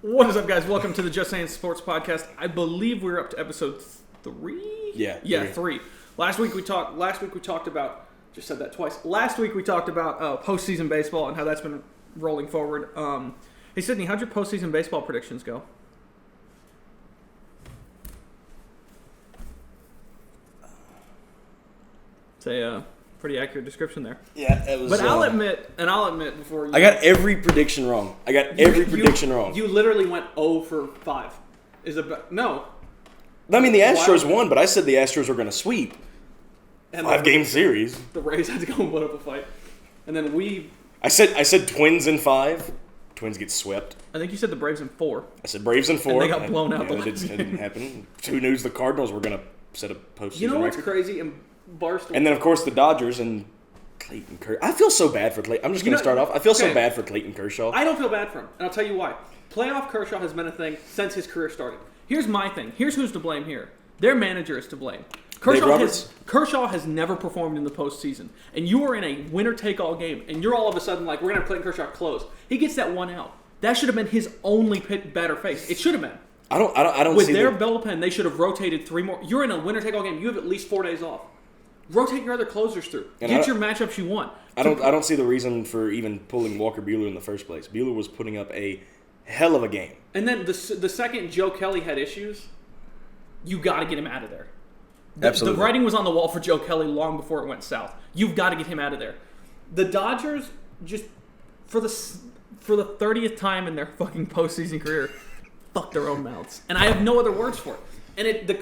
What is up, guys? Welcome to the Just Sayin Sports Podcast. I believe we're up to episode 3. Yeah, 3. Last week we talked about. Just said that twice. Last week we talked about postseason baseball and how that's been rolling forward. Hey Sydney, how'd your postseason baseball predictions go? It's a pretty accurate description there. Yeah, it was. But I'll admit before you. I got every prediction wrong. Wrong. You literally went 0 for 5. No. I mean, the Astros won, but I said the Astros were going to sweep. And 5-game series. The Rays had to go and put up a fight. And then I said Twins in 5. Twins get swept. I think you said the Braves in 4. I said Braves in 4. And they got blown out. It didn't happen. Who knew the Cardinals were going to set a postseason You know what's record? crazy? And Barstool. And then, of course, the Dodgers and Clayton Kershaw. I feel so bad for Clayton. I'm just going to start off. I feel so bad for Clayton Kershaw. I don't feel bad for him. And I'll tell you why. Playoff Kershaw has been a thing since his career started. Here's my thing. Here's who's to blame here. Their manager is to blame. Kershaw has never performed in the postseason. And you are in a winner-take-all game, and you're all of a sudden like, we're going to have Clayton Kershaw close. He gets that one out. That should have been his only batter face. It should have been. I don't With see their bullpen, they should have rotated 3 more. You're in a winner-take-all game. You have at least 4 days off. Rotate your other closers through. Get your matchups you want. I don't see the reason for even pulling Walker Buehler in the first place. Buehler was putting up a hell of a game. And then the second Joe Kelly had issues, you got to get him out of there. Absolutely. The writing was on the wall for Joe Kelly long before it went south. You've got to get him out of there. The Dodgers, just for the 30th time in their fucking postseason career, fuck their own mouths. And I have no other words for it.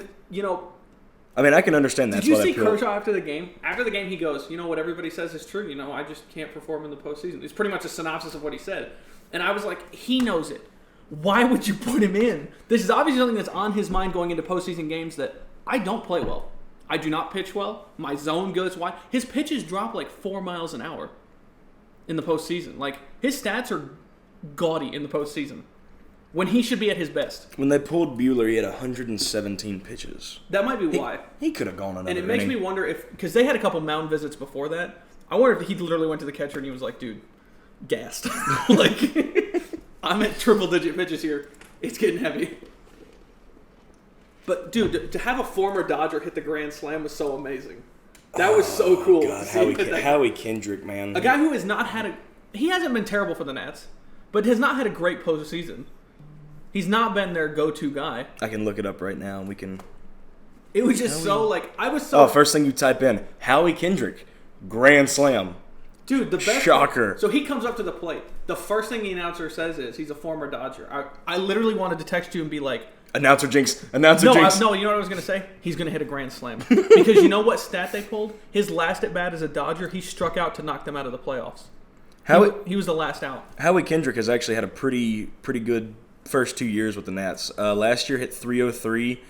I mean, I can understand that. Did you see Kershaw after the game? After the game, he goes, what everybody says is true. I just can't perform in the postseason. It's pretty much a synopsis of what he said. And I was like, he knows it. Why would you put him in? This is obviously something that's on his mind going into postseason games that I don't play well. I do not pitch well. My zone goes wide. His pitches drop like 4 miles an hour in the postseason. Like, his stats are gaudy in the postseason when he should be at his best. When they pulled Buehler, he had 117 pitches. That might be why. He could have gone another inning. And it makes me wonder if, because they had a couple mound visits before that, I wonder if he literally went to the catcher and he was like, dude, gassed. Like, I'm at triple-digit pitches here. It's getting heavy. But, dude, to have a former Dodger hit the grand slam was so amazing. That was so cool. God, Howie Kendrick, man. A guy who has not had he hasn't been terrible for the Nats, but has not had a great postseason. He's not been their go-to guy. I can look it up right now, and we can... It was just I was so... Oh, first thing you type in, Howie Kendrick, grand slam. Dude, the best... Shocker. So he comes up to the plate. The first thing the announcer says is he's a former Dodger. I literally wanted to text you and be like... Announcer jinx. No, you know what I was going to say? He's going to hit a grand slam. Because you know what stat they pulled? His last at-bat as a Dodger, he struck out to knock them out of the playoffs. He was the last out. Howie Kendrick has actually had a pretty good first 2 years with the Nats. Last year hit 303.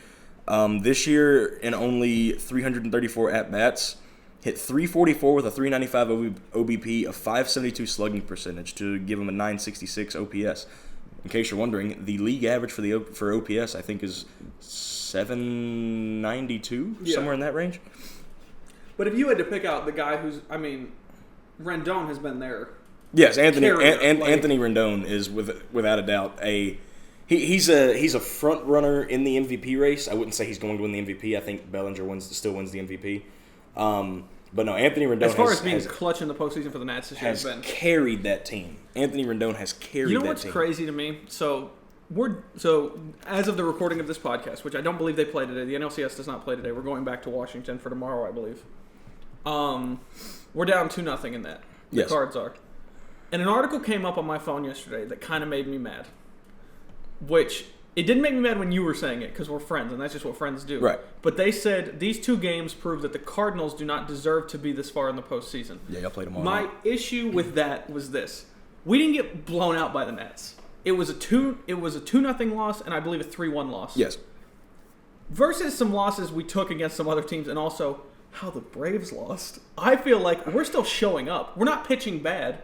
This year, in only 334 at-bats, hit 344 with a 395 OBP, a 572 slugging percentage to give him a 966 OPS. In case you're wondering, the league average for OPS, I think, is 792, somewhere in that range. But if you had to pick out the guy who's, Rendon has been there. Yes, Anthony Rendon is without a doubt he's a front runner in the MVP race. I wouldn't say he's going to win the MVP. I think Bellinger still wins the MVP. But no, Anthony Rendon as far as being clutch in the postseason for the Nats this year has carried that team. Anthony Rendon has carried that team. You know what's crazy to me? So as of the recording of this podcast, which I don't believe they play today, the NLCS does not play today. We're going back to Washington for tomorrow, I believe. We're down 2-0 in that. The Cards are. And an article came up on my phone yesterday that kind of made me mad. Which, it didn't make me mad when you were saying it, because we're friends, and that's just what friends do. Right. But they said these 2 games prove that the Cardinals do not deserve to be this far in the postseason. Yeah, y'all played them all. My issue with that was this. We didn't get blown out by the Nats. It was a 2-0 loss, and I believe a 3-1 loss. Yes. Versus some losses we took against some other teams, and also how the Braves lost. I feel like we're still showing up. We're not pitching bad.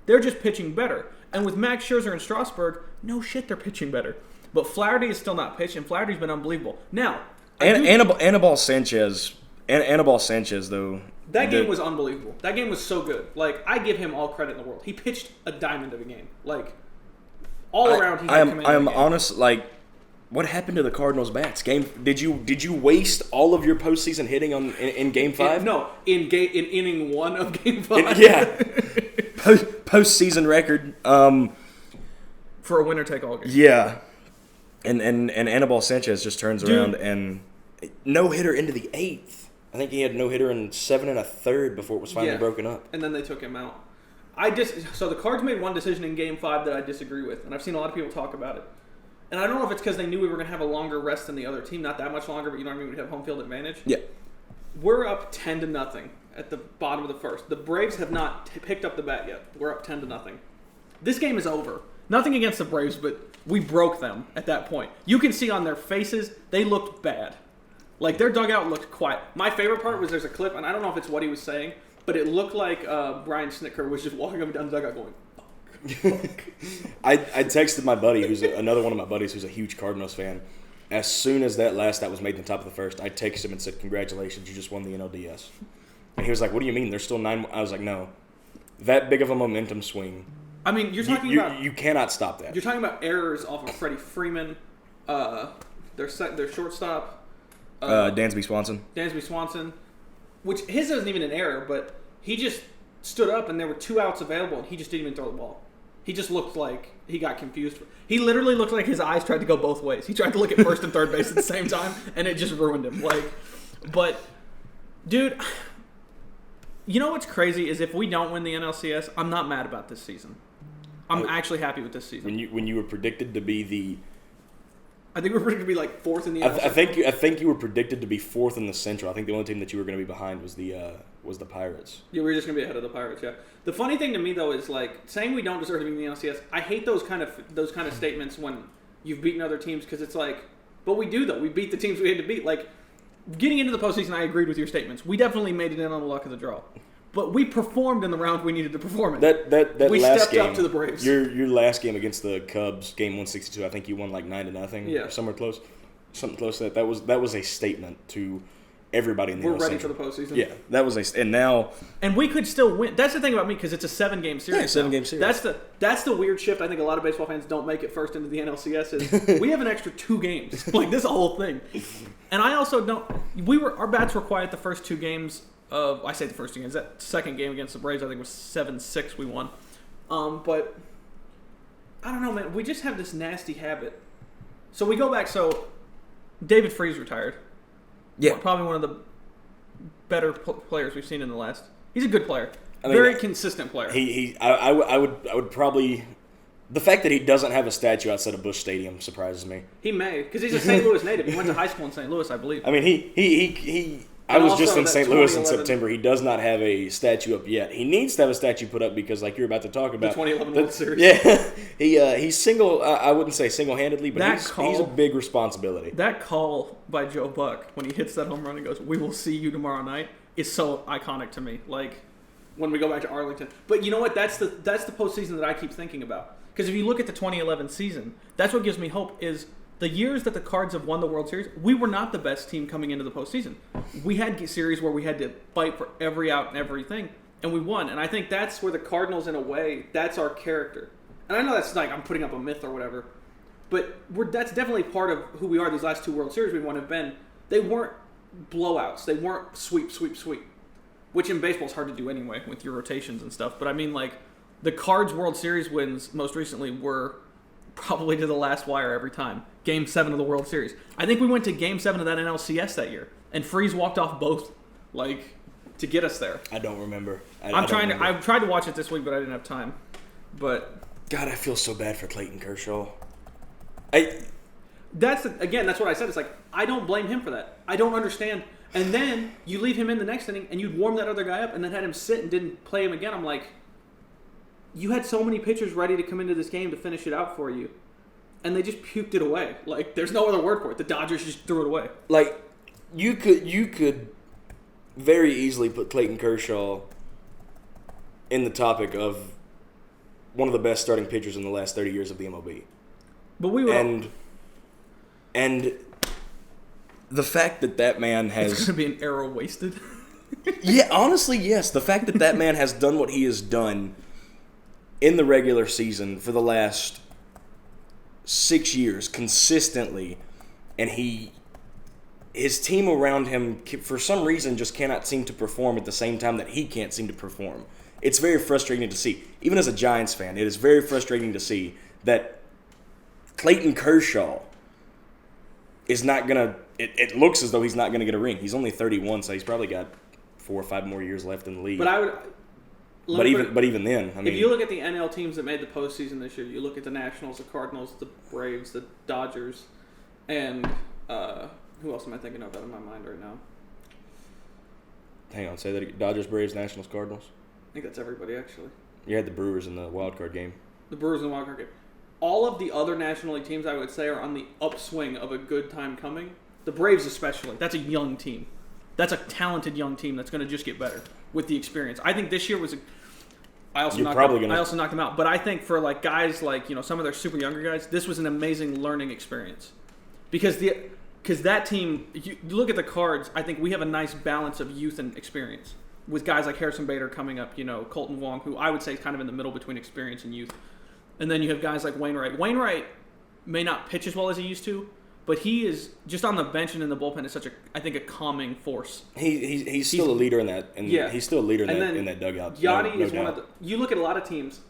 They're just pitching better. And with Max Scherzer and Strasburg, no shit, they're pitching better. But Flaherty is still not pitching. Flaherty's been unbelievable. Now, Anibal Sanchez, though, That game was unbelievable. That game was so good. Like, I give him all credit in the world. He pitched a diamond of a game. Like, all around, he had command of the game. honest, like, what happened to the Cardinals' bats? Did you waste all of your postseason hitting in Game 5? In inning 1 of Game 5. Postseason record. For a winner-take-all game. Yeah. And Anibal Sanchez just turns around and no-hitter into the 8th. I think he had no-hitter in 7 1/3 before it was finally broken up. And then they took him out. So the Cards made one decision in Game 5 that I disagree with, and I've seen a lot of people talk about it. And I don't know if it's because they knew we were going to have a longer rest than the other team, not that much longer, but you know what I mean, we'd have home field advantage. Yeah. We're up 10-0 at the bottom of the first. The Braves have not picked up the bat yet. We're up 10-0. This game is over. Nothing against the Braves, but we broke them at that point. You can see on their faces, they looked bad. Like, their dugout looked quiet. My favorite part was there's a clip, and I don't know if it's what he was saying, but it looked like Brian Snitker was just walking up and down the dugout going, fuck. I texted my buddy, who's another one of my buddies who's a huge Cardinals fan. As soon as that was made in the top of the first, I texted him and said, "Congratulations, you just won the NLDS." And he was like, "What do you mean? There's still 9 more?" I was like, "No. That big of a momentum swing. I mean, you're talking about... You cannot stop that. You're talking about errors off of Freddie Freeman, their shortstop... Dansby Swanson. Which his isn't even an error, but he just stood up and there were 2 outs available and he just didn't even throw the ball. He just looked like he got confused. He literally looked like his eyes tried to go both ways. He tried to look at first and third base at the same time and it just ruined him. But, dude, you know what's crazy is if we don't win the NLCS, I'm not mad about this season. I'm actually happy with this season. When you were predicted to be the... I think we're predicted to be like 4th in the NLCS. I think you were predicted to be 4th in the Central. I think the only team that you were going to be behind was the Pirates. Yeah, we were just going to be ahead of the Pirates. Yeah. The funny thing to me though is like saying we don't deserve to be in the NLCS. I hate those kind of statements when you've beaten other teams because it's like, but we do though. We beat the teams we had to beat. Like getting into the postseason, I agreed with your statements. We definitely made it in on the luck of the draw. But we performed in the round we needed to perform in. That we last stepped game, up to the Braves. Your last game against the Cubs, game 162, I think you won like 9-0. Yeah. Somewhere close. Something close to that. That was a statement to everybody in the We're NL ready Central. for the postseason. Yeah, that was and now... And we could still win. That's the thing about me because it's a 7-game series. Yeah, 7-game series. That's the weird shift I think a lot of baseball fans don't make it first into the NLCS is we have an extra 2 games. Like this whole thing. And I also don't... Our bats were quiet the first 2 games... I say the first 2 games. That second game against the Braves, I think, was 7-6 we won. But I don't know, man. We just have this nasty habit. So we go back. So David Freese retired. Yeah. Probably one of the better players we've seen in the last. He's a good player. Very consistent player. I would probably... The fact that he doesn't have a statue outside of Busch Stadium surprises me. He may, because he's a St. Louis native. He went to high school in St. Louis, I believe. I mean, he I was just in St. Louis in September. He does not have a statue up yet. He needs to have a statue put up because, like you're about to talk about, the 2011 World Series. Yeah, he's single. I wouldn't say single-handedly, but he's a big responsibility. That call by Joe Buck when he hits that home run and goes, "We will see you tomorrow night," is so iconic to me. Like when we go back to Arlington. But you know what? That's the postseason that I keep thinking about. Because if you look at the 2011 season, that's what gives me hope is. The years that the Cards have won the World Series, we were not the best team coming into the postseason. We had series where we had to fight for every out and everything, and we won. And I think that's where the Cardinals, in a way, that's our character. And I know that's like I'm putting up a myth or whatever, but that's definitely part of who we are. These last 2 World Series we won have been. They weren't blowouts. They weren't sweep, which in baseball is hard to do anyway with your rotations and stuff. But I mean, like the Cards World Series wins most recently were probably to the last wire every time. Game 7 of the World Series. I think we went to Game 7 of that NLCS that year, and Freese walked off both, like, to get us there. I don't remember. I've tried to watch it this week, but I didn't have time. But God, I feel so bad for Clayton Kershaw. That's what I said. It's like I don't blame him for that. I don't understand. And then you leave him in the next inning, and you'd warm that other guy up, and then had him sit and didn't play him again. I'm like, you had so many pitchers ready to come into this game to finish it out for you. And they just puked it away. Like, there's no other word for it. The Dodgers just threw it away. Like, you could very easily put Clayton Kershaw in the topic of one of the best starting pitchers in the last 30 years of the MLB. But we were... And the fact that man has... It's going to be an arrow wasted. Yeah, honestly, yes. The fact that man has done what he has done in the regular season for the last 6 years consistently, and his team around him, for some reason, just cannot seem to perform at the same time that he can't seem to perform. It's very frustrating to see. Even as a Giants fan, it is very frustrating to see that Clayton Kershaw is not going to – it looks as though he's not going to get a ring. He's only 31, so he's probably got 4 or 5 more years left in the league. But I would – But even then, I mean, if you look at the NL teams that made the postseason this year, you look at the Nationals, the Cardinals, the Braves, the Dodgers, and who else am I thinking of out of my mind right now? Hang on, say that again. Dodgers, Braves, Nationals, Cardinals. I think that's everybody actually. You had the Brewers in the wild card game. The Brewers in the wild card game. All of the other National League teams, I would say, are on the upswing of a good time coming. The Braves especially. That's a young team. That's a talented young team that's going to just get better with the experience. I think this year was I also knocked them out. But I think for like guys like, some of their super younger guys, this was an amazing learning experience. Because that team, you look at the Cards, I think we have a nice balance of youth and experience. With guys like Harrison Bader coming up, Colton Wong, who I would say is kind of in the middle between experience and youth. And then you have guys like Wainwright. Wainwright may not pitch as well as he used to, but he is just on the bench and in the bullpen is such a calming force. He's still a leader in that. He's still a leader in that dugout. Yachty is one of the. You look at a lot of teams,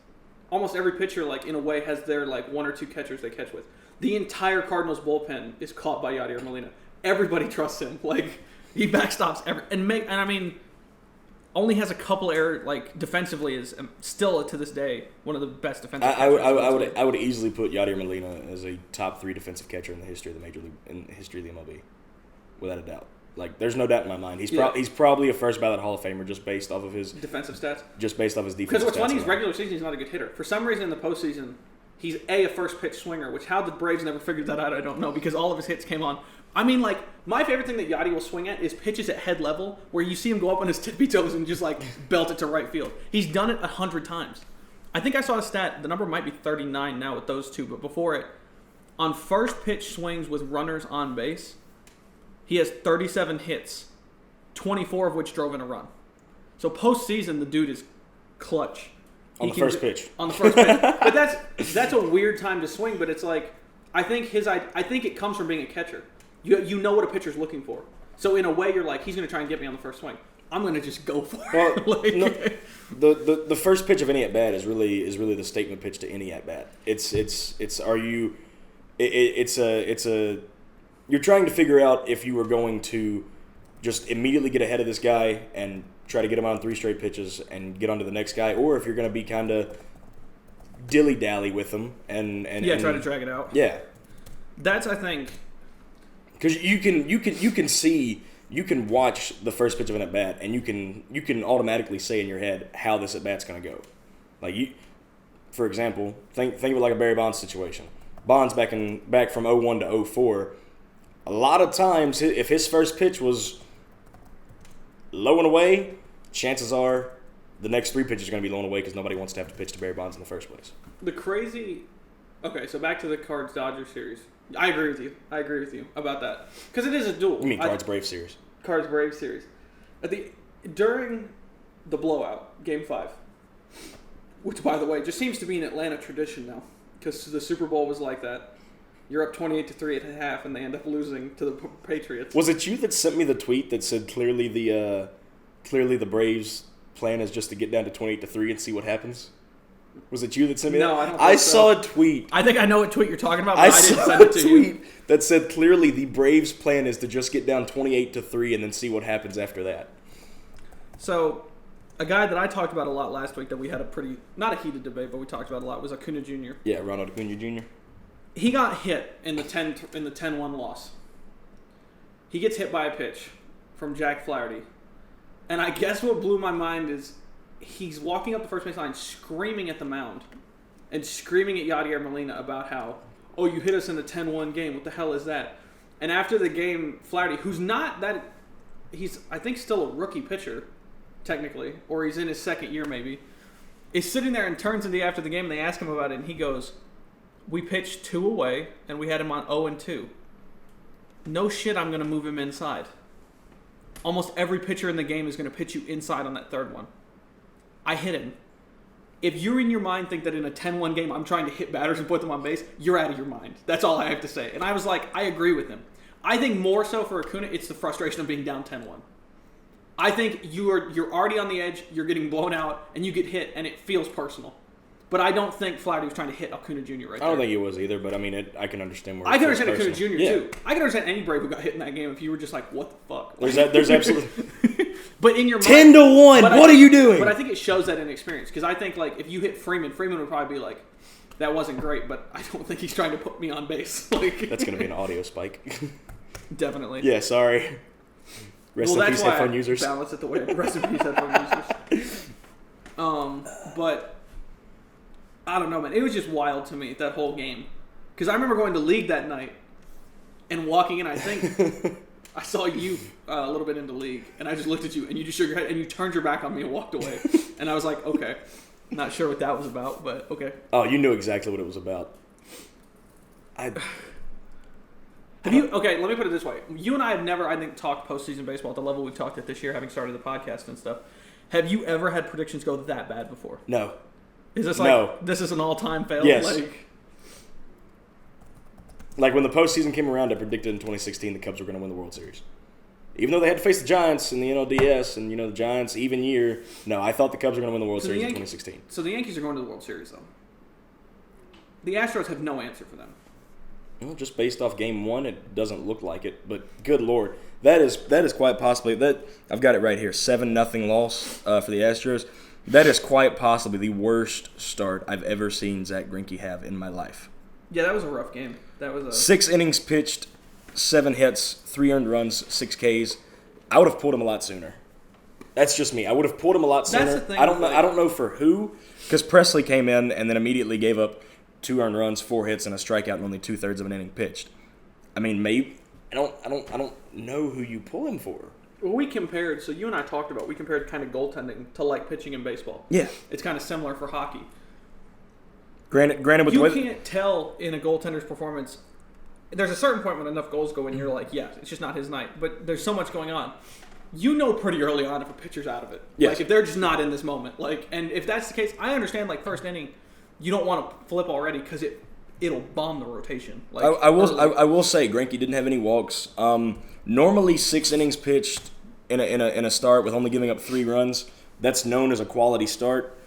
almost every pitcher in a way has their 1 or 2 catchers they catch with. The entire Cardinals bullpen is caught by Yadier Molina. Everybody trusts him. He backstops only has a couple errors. Defensively is still to this day one of the best defensive. I would easily put Yadier Molina as a top 3 defensive catcher in the history of the major league, in the history of the MLB, without a doubt. There's no doubt in my mind. He's probably a first ballot Hall of Famer just based off of his defensive stats. Just based off his defensive stats. Because what's funny is regular season he's not a good hitter. For some reason in the postseason, he's a first pitch swinger. Which how the Braves never figured that out, I don't know. Because all of his hits came on. My favorite thing that Yachty will swing at is pitches at head level where you see him go up on his tippy toes and just belt it to right field. He's done it 100 times. I think I saw a stat, the number might be 39 now with those two, but before it, on first pitch swings with runners on base, he has 37 hits, 24 of which drove in a run. So postseason, the dude is clutch. On the first pitch. But that's a weird time to swing, but it's I think it comes from being a catcher. You know what a pitcher's looking for. So in a way, you're he's going to try and get me on the first swing. I'm going to just go for it. The first pitch of any at bat is really the statement pitch to any at bat. You're trying to figure out if you were going to just immediately get ahead of this guy and try to get him on 3 straight pitches and get on to the next guy, or if you're going to be kind of dilly-dally with him and try to drag it out. Yeah. That's, I think... Because you can watch the first pitch of an at-bat, and you can automatically say in your head how this at-bat's going to go. For example, think of it like a Barry Bonds situation. Bonds back from 01 to 04, a lot of times, if his first pitch was low and away, chances are the next 3 pitches are going to be low and away because nobody wants to have to pitch to Barry Bonds in the first place. Okay, so back to the Cards-Dodgers series. I agree with you about that. Because it is a duel. You mean Cards-Braves series? Cards-Braves series. During the blowout, Game 5, which, by the way, just seems to be an Atlanta tradition now, because the Super Bowl was like that. You're up 28-3 at half, and they end up losing to the Patriots. Was it you that sent me the tweet that said clearly the Braves' plan is just to get down to 28-3 and see what happens? Was it you that sent me that? No, I don't think I so. saw a tweet. I think I know what tweet you're talking about, but I didn't send it to you. I saw a tweet that said clearly the Braves' plan is to just get down 28-3 and then see what happens after that. So, a guy that I talked about a lot last week that we had not a heated debate, but we talked about a lot was Acuna Jr. Yeah, Ronald Acuna Jr. He got hit in the 10-1 loss. He gets hit by a pitch from Jack Flaherty. And I guess what blew my mind is he's walking up the first base line screaming at the mound and screaming at Yadier Molina about how, oh, you hit us in a 10-1 game. What the hell is that? And after the game, Flaherty, who's not that – he's, I think, still a rookie pitcher, technically, or he's in his second year maybe, is sitting there and turns into after the game and they ask him about it and he goes, we pitched 2 away and we had him on 0-2. No shit, I'm going to move him inside. almost every pitcher in the game is going to pitch you inside on that third one. I hit him. If you in your mind think that in a 10-1 game I'm trying to hit batters and put them on base, you're out of your mind. That's all I have to say. And I was like, I agree with him. I think more so for Acuna, it's the frustration of being down 10-1. I think you're already on the edge, you're getting blown out, and you get hit, and it feels personal. But I don't think Flaherty was trying to hit Acuna Jr. right there. I don't think he was either, but I mean, I can understand where I can understand Acuna Jr. too. I can understand any Brave who got hit in that game if you were just like, what the fuck? There's absolutely... But in your mind, 10-1, what are you doing? But I think it shows that in experience. Because I think, like, if you hit Freeman would probably be like, that wasn't great, but I don't think he's trying to put me on base. Like, that's going to be an audio spike. Definitely. Yeah, sorry. Rest in peace, headphone users. Balance it the way. Rest in peace, headphone users. But I don't know, man. It was just wild to me, that whole game. Because I remember going to league that night and walking in, I think I saw you a little bit into league, and I just looked at you, and you just shook your head, and you turned your back on me and walked away. And I was like, okay. Not sure what that was about, but okay. Oh, you knew exactly what it was about. Okay, let me put it this way. You and I have never, I think, talked postseason baseball at the level we've talked at this year, having started the podcast and stuff. Have you ever had predictions go that bad before? No. Is this like, this is an all-time fail? Yes. Like when the postseason came around, I predicted in 2016 the Cubs were going to win the World Series. Even though they had to face the Giants in the NLDS and, the Giants, even year, no, I thought the Cubs were going to win the World Series in 2016. So the Yankees are going to the World Series, though. The Astros have no answer for them. Well, just based off Game 1, it doesn't look like it. But good Lord, that is quite possibly that. I've got it right here, 7-0 loss for the Astros. That is quite possibly the worst start I've ever seen Zach Greinke have in my life. Yeah, that was a rough game. That was 6 innings pitched, 7 hits, 3 earned runs, 6 Ks. I would have pulled him a lot sooner. That's just me. I would have pulled him a lot sooner. That's the thing. I don't know for who, because Presley came in and then immediately gave up 2 earned runs, 4 hits, and a strikeout in only 2/3 of an inning pitched. I mean, maybe I don't know who you pull him for. Well, we compared. So you and I talked about. We compared kind of goaltending to like pitching in baseball. Yeah, it's kind of similar for hockey. Granted, with you can't tell in a goaltender's performance. There's a certain point when enough goals go in, you're like, yeah, it's just not his night. But there's so much going on. You know pretty early on if a pitcher's out of it. Yes. Like if they're just not in this moment. And if that's the case, I understand. Like first inning, you don't want to flip already because it'll bomb the rotation. I will say Greinke didn't have any walks. Normally 6 innings pitched in a start with only giving up 3 runs. That's known as a quality start.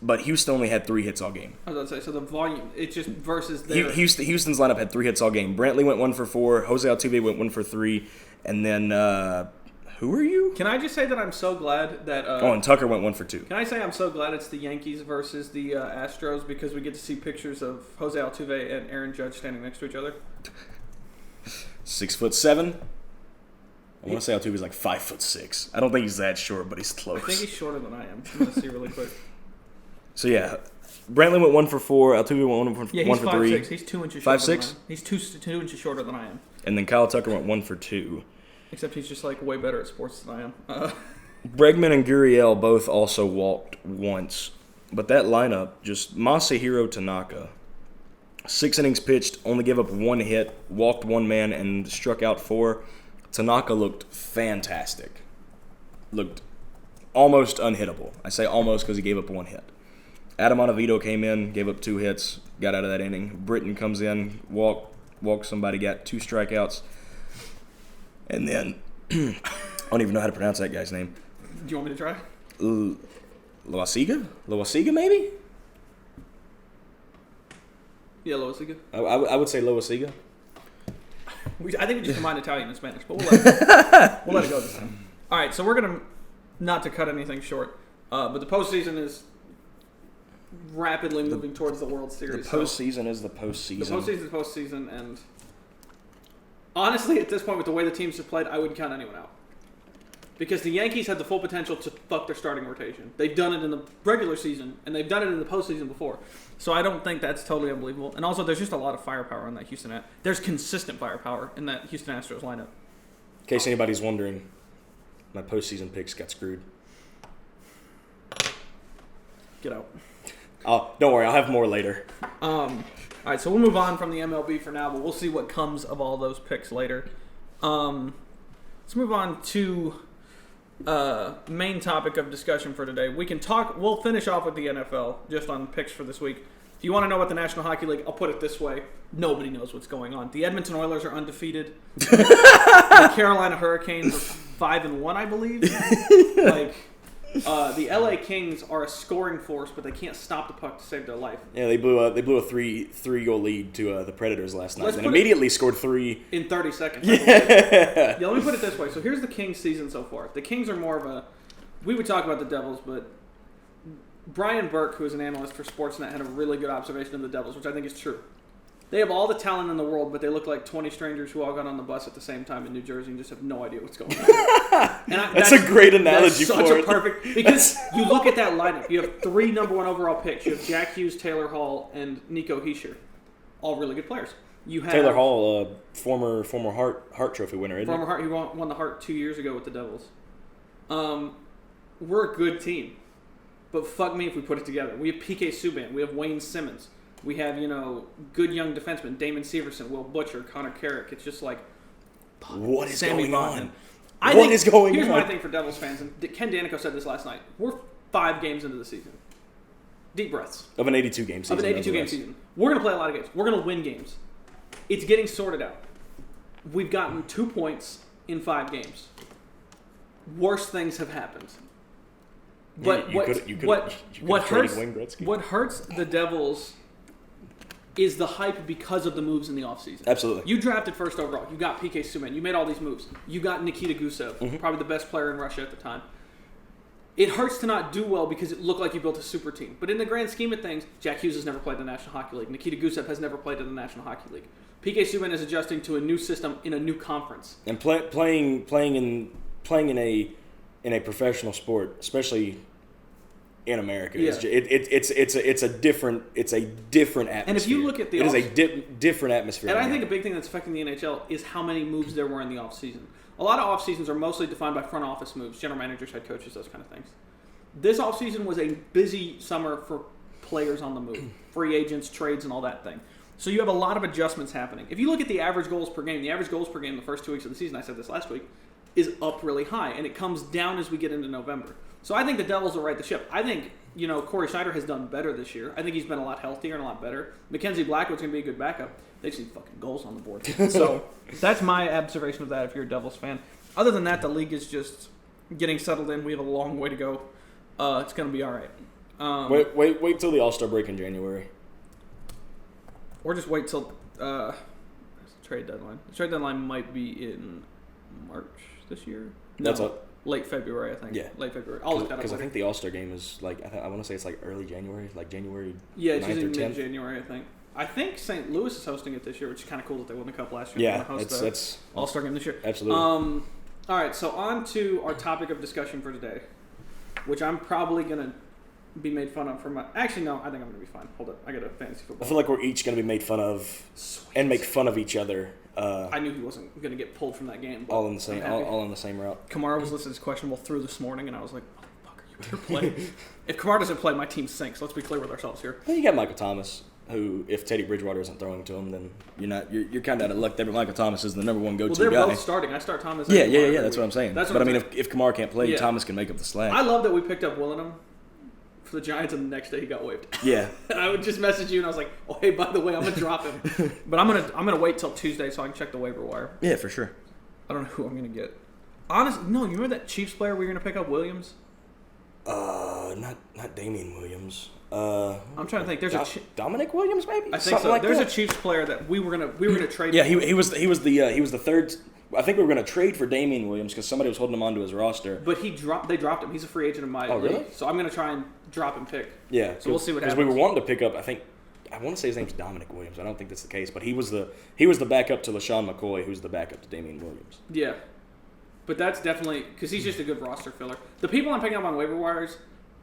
But Houston only had 3 hits all game. I was about to say, so the volume, it's just versus their... Houston's lineup had 3 hits all game. Brantley went 1 for 4. Jose Altuve went 1 for 3. And then, who are you? Can I just say that I'm so glad that... and Tucker went 1 for 2. Can I say I'm so glad it's the Yankees versus the Astros because we get to see pictures of Jose Altuve and Aaron Judge standing next to each other? 6'7". I want to say Altuve's like 5'6". I don't think he's that short, but he's close. I think he's shorter than I am. I'm going to see really quick. So, yeah, Brantley went 1 for 4. Altuve went 1 for 3. Yeah, he's 5'6". He's 2 inches shorter 5'6"? He's 2 inches shorter than I am. And then Kyle Tucker went 1 for 2. Except he's just, way better at sports than I am. Bregman and Gurriel both also walked once. But that lineup, just Masahiro Tanaka, 6 innings pitched, only gave up 1 hit, walked 1 man, and struck out 4. Tanaka looked fantastic. Looked almost unhittable. I say almost because he gave up 1 hit. Adam Ottavino came in, gave up 2 hits, got out of that inning. Britton comes in, walked somebody, got 2 strikeouts. And then, I don't even know how to pronounce that guy's name. Do you want me to try? Loasiga? Loasiga, maybe? Yeah, Loasiga. I would say Loasiga. I think we just combined Italian and Spanish, but we'll let it go this time. All right, so we're going to, not to cut anything short, but the postseason is rapidly moving towards the World Series. The postseason is the postseason. The postseason is the postseason, and honestly, at this point, with the way the teams have played, I wouldn't count anyone out. Because the Yankees had the full potential to fuck their starting rotation. They've done it in the regular season, and they've done it in the postseason before. So I don't think that's totally unbelievable. And also, there's just a lot of firepower in that Houston. There's consistent firepower in that Houston Astros lineup. In case anybody's wondering, my postseason picks got screwed. Get out. Don't worry, I'll have more later. All right, so we'll move on from the MLB for now, but we'll see what comes of all those picks later. Let's move on to main topic of discussion for today. We'll finish off with the NFL just on picks for this week. If you want to know about the National Hockey League, I'll put it this way. Nobody knows what's going on. The Edmonton Oilers are undefeated. The Carolina Hurricanes are 5-1, I believe. The LA Kings are a scoring force, but they can't stop the puck to save their life. Yeah, they blew a three-goal lead to the Predators last night, and immediately scored 3 in 30 seconds. Yeah. Let me put it this way. So here's the Kings season so far. The Kings are more of a. We would talk about the Devils, but Brian Burke, who is an analyst for Sportsnet, had a really good observation of the Devils, which I think is true. They have all the talent in the world, but they look like 20 strangers who all got on the bus at the same time in New Jersey and just have no idea what's going on. That's a great analogy for it. That's such a perfect... Because you look at that lineup. You have 3 number 1 overall picks. You have Jack Hughes, Taylor Hall, and Nico Hischier. All really good players. You have Taylor Hall, former Hart Trophy winner, isn't Hart, he won the Hart 2 years ago with the Devils. We're a good team. But fuck me if we put it together. We have PK Subban. We have Wayne Simmons. We have, good young defensemen, Damon Severson, Will Butcher, Connor Carrick. It's just like, what is Sammy going on? Here's my thing for Devils fans, and Ken Danico said this last night. We're 5 games into the season. Deep breaths. Of an 82-game season. We're going to play a lot of games. We're going to win games. It's getting sorted out. We've gotten 2 points in 5 games. Worse things have happened. But what hurts the Devils is the hype because of the moves in the offseason. Absolutely. You drafted first overall. You got PK Subban. You made all these moves. You got Nikita Gusev, probably the best player in Russia at the time. It hurts to not do well because it looked like you built a super team. But in the grand scheme of things, Jack Hughes has never played in the National Hockey League. Nikita Gusev has never played in the National Hockey League. PK Subban is adjusting to a new system in a new conference. And playing in a professional sport, especially in America, it's a different atmosphere. And if you look at it is a different atmosphere. And I think a big thing that's affecting the NHL is how many moves there were in the offseason. A lot of off seasons are mostly defined by front office moves, general managers, head coaches, those kind of things. This offseason was a busy summer for players on the move, free agents, trades, and all that thing. So you have a lot of adjustments happening. If you look at the average goals per game the first 2 weeks of the season, I said this last week, is up really high, and it comes down as we get into November. So I think the Devils will right the ship. I think, Corey Schneider has done better this year. I think he's been a lot healthier and a lot better. Mackenzie Blackwood's going to be a good backup. They just need fucking goals on the board. So that's my observation of that if you're a Devils fan. Other than that, the league is just getting settled in. We have a long way to go. It's going to be all right. Wait till the All-Star break in January. Or just wait till trade deadline. The trade deadline might be in March this year. Late February, I think. Yeah, late February. Because I think the All-Star game is I want to say it's early January, January. Yeah, it's 9th usually or 10th. mid-January, I think. I think St. Louis is hosting it this year, which is kind of cool that they won the cup last year. Yeah, that's All-Star game this year. Absolutely. All right, so on to our topic of discussion for today, which I'm probably gonna be made fun of for my. Actually, no, I think I'm gonna be fine. Hold up, I got a fantasy football. I feel like we're each gonna be made fun of and make fun of each other. I knew he wasn't going to get pulled from that game. All in the same route. Kamara was listed as questionable through this morning, and I was like, "Motherfucker, you better play." If Kamara doesn't play, my team sinks. Let's be clear with ourselves here. Well, you got Michael Thomas, who, if Teddy Bridgewater isn't throwing to him, then you're kind of out of luck there. But Michael Thomas is the number one go-to guy. Well, they're both starting. I start Thomas. Yeah. That's what I'm saying. But I mean, if Kamara can't play, Thomas can make up the slack. I love that we picked up Willenham for the Giants, and the next day he got waived. Yeah. And I would just message you, and I was like, "Oh, hey, by the way, I'm gonna drop him." But I'm gonna wait till Tuesday so I can check the waiver wire. Yeah, for sure. I don't know who I'm gonna get. Honestly, no. You remember that Chiefs player we were gonna pick up, Williams? Not Damian Williams. I'm trying to think. There's Dominic Williams, maybe. I think so. There's a Chiefs player that we were gonna trade. Yeah, he was the third. I think we were going to trade for Damian Williams because somebody was holding him onto his roster. But they dropped him. He's a free agent in my league. Really? So I'm going to try and drop and pick. Yeah. So we'll see what happens. Because we were wanting to pick up, I want to say his name's Dominic Williams. I don't think that's the case. But he was the backup to LaShawn McCoy, who's the backup to Damian Williams. Yeah. But that's definitely, because he's just a good roster filler. The people I'm picking up on waiver wires,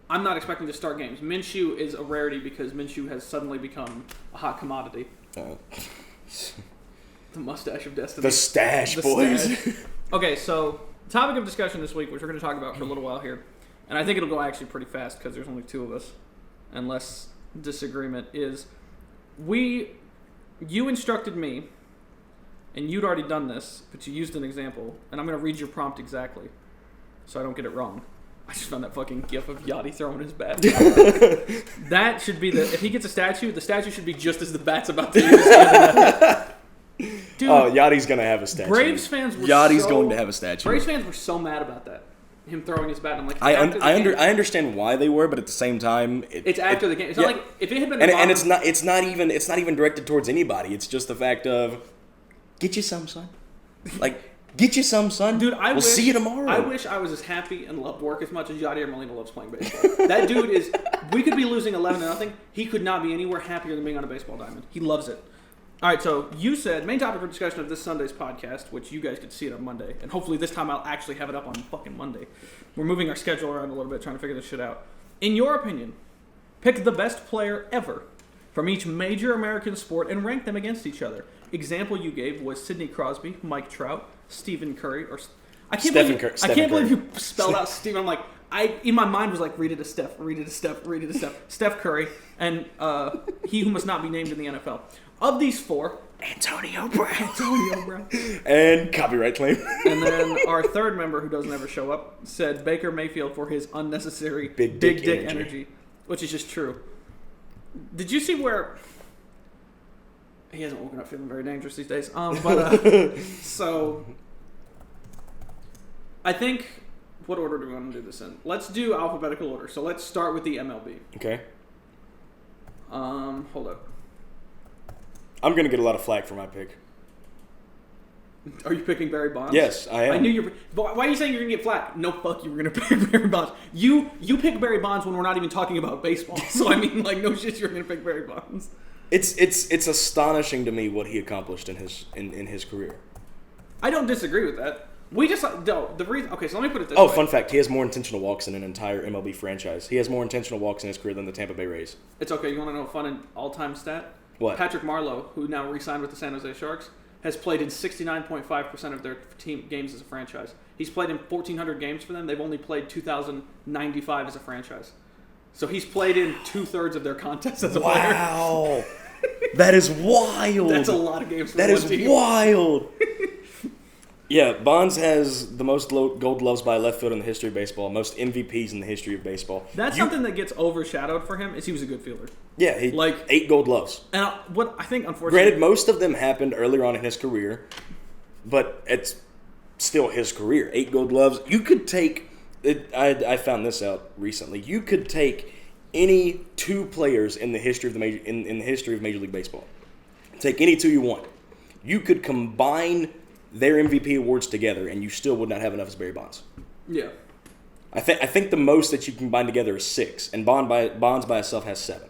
I'm not expecting to start games. Minshew is a rarity because Minshew has suddenly become a hot commodity. The mustache of destiny. The stash, boys. Stash. Okay, so topic of discussion this week, which we're going to talk about for a little while here, and I think it'll go actually pretty fast because there's only 2 of us, and less disagreement, is you instructed me and you'd already done this, but you used an example, and I'm going to read your prompt exactly, so I don't get it wrong. I just found that fucking gif of Yachty throwing his bat. That should be if he gets a statue, the statue should be just as the bat's about to use. Dude, Oh, Yachty's going to have a statue. Braves fans were Yachty's going to have a statue. Braves fans were so mad about that. Him throwing his bat. And I'm like, I understand why they were, but at the same time, it's after the game. It's not like if it had been. And it's not even directed towards anybody. It's just the fact of, get you some, son. Like, get you some, son. Dude, we'll see you tomorrow. I wish I was as happy and loved work as much as Yadier Molina loves playing baseball. That dude is. We could be losing 11-0. He could not be anywhere happier than being on a baseball diamond. He loves it. All right, so you said main topic for discussion of this Sunday's podcast, which you guys could see it on Monday, and hopefully this time I'll actually have it up on fucking Monday. We're moving our schedule around a little bit, trying to figure this shit out. In your opinion, pick the best player ever from each major American sport and rank them against each other. Example you gave was Sidney Crosby, Mike Trout, Stephen Curry, or I can't believe you spelled out Stephen. I'm like, in my mind was like, read it to Steph, read it to Steph, read it to Steph. Steph Curry, and he who must not be named in the NFL. Of these four, Antonio Brown. And copyright claim. And then our third member, who doesn't ever show up, said Baker Mayfield for his unnecessary big dick energy, which is just true. Did you see where... He hasn't woken up feeling very dangerous these days. So, I think... What order do we want to do this in? Let's do alphabetical order. So let's start with the MLB. Okay. Hold up. I'm going to get a lot of flack for my pick. Are you picking Barry Bonds? Yes, I am. I knew you were. But why are you saying you're going to get flack? No, fuck, you were going to pick Barry Bonds. You pick Barry Bonds when we're not even talking about baseball. So, I mean, like, no shit, you're going to pick Barry Bonds. It's astonishing to me what he accomplished in his career. I don't disagree with that. We just the reason. Okay, so let me put it this way. way. Fun fact: he has more intentional walks than an entire MLB franchise. He has more intentional walks in his career than the Tampa Bay Rays. It's okay. You want to know a fun all-time stat? What? Patrick Marleau, who now re-signed with the San Jose Sharks, has played in 69.5% of their team games as a franchise. He's played in 1,400 games for them. They've only played 2,095 as a franchise. So he's played in 2/3 of their contests as a player. Wow, that is wild. That's a lot of games for that one is team. Wild. Yeah, Bonds has the most gold gloves by a left fielder in the history of baseball, most MVPs in the history of baseball. That's something that gets overshadowed for him is he was a good fielder. Yeah, he 8 gold gloves. And what I think, unfortunately... Granted, most of them happened earlier on in his career, but it's still his career. 8 gold gloves. You could take... I found this out recently. You could take any 2 players in the history of in the history of Major League Baseball. Take any 2 you want. You could combine their MVP awards together, and you still would not have enough as Barry Bonds. Yeah. I think the most that you can combine together is 6, and Bonds by itself has 7.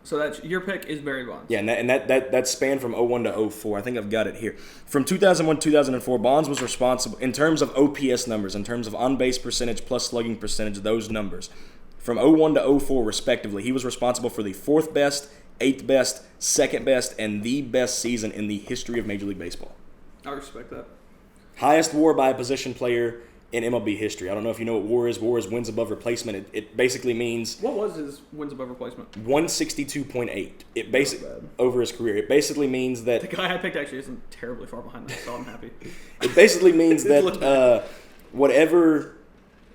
So that's your pick is Barry Bonds. Yeah, and that spanned from 01 to 04. I think I've got it here. From 2001 to 2004, Bonds was responsible, in terms of OPS numbers, in terms of on-base percentage plus slugging percentage, those numbers. From 01 to 04, respectively, he was responsible for the 4th best, 8th best, 2nd best, and the best season in the history of Major League Baseball. I respect that. Highest WAR by a position player in MLB history. I don't know if you know what WAR is. WAR is wins above replacement. It basically means... What was his wins above replacement? 162.8. It basically over his career. It basically means that... The guy I picked actually isn't terribly far behind that, so I'm happy. It basically means that whatever...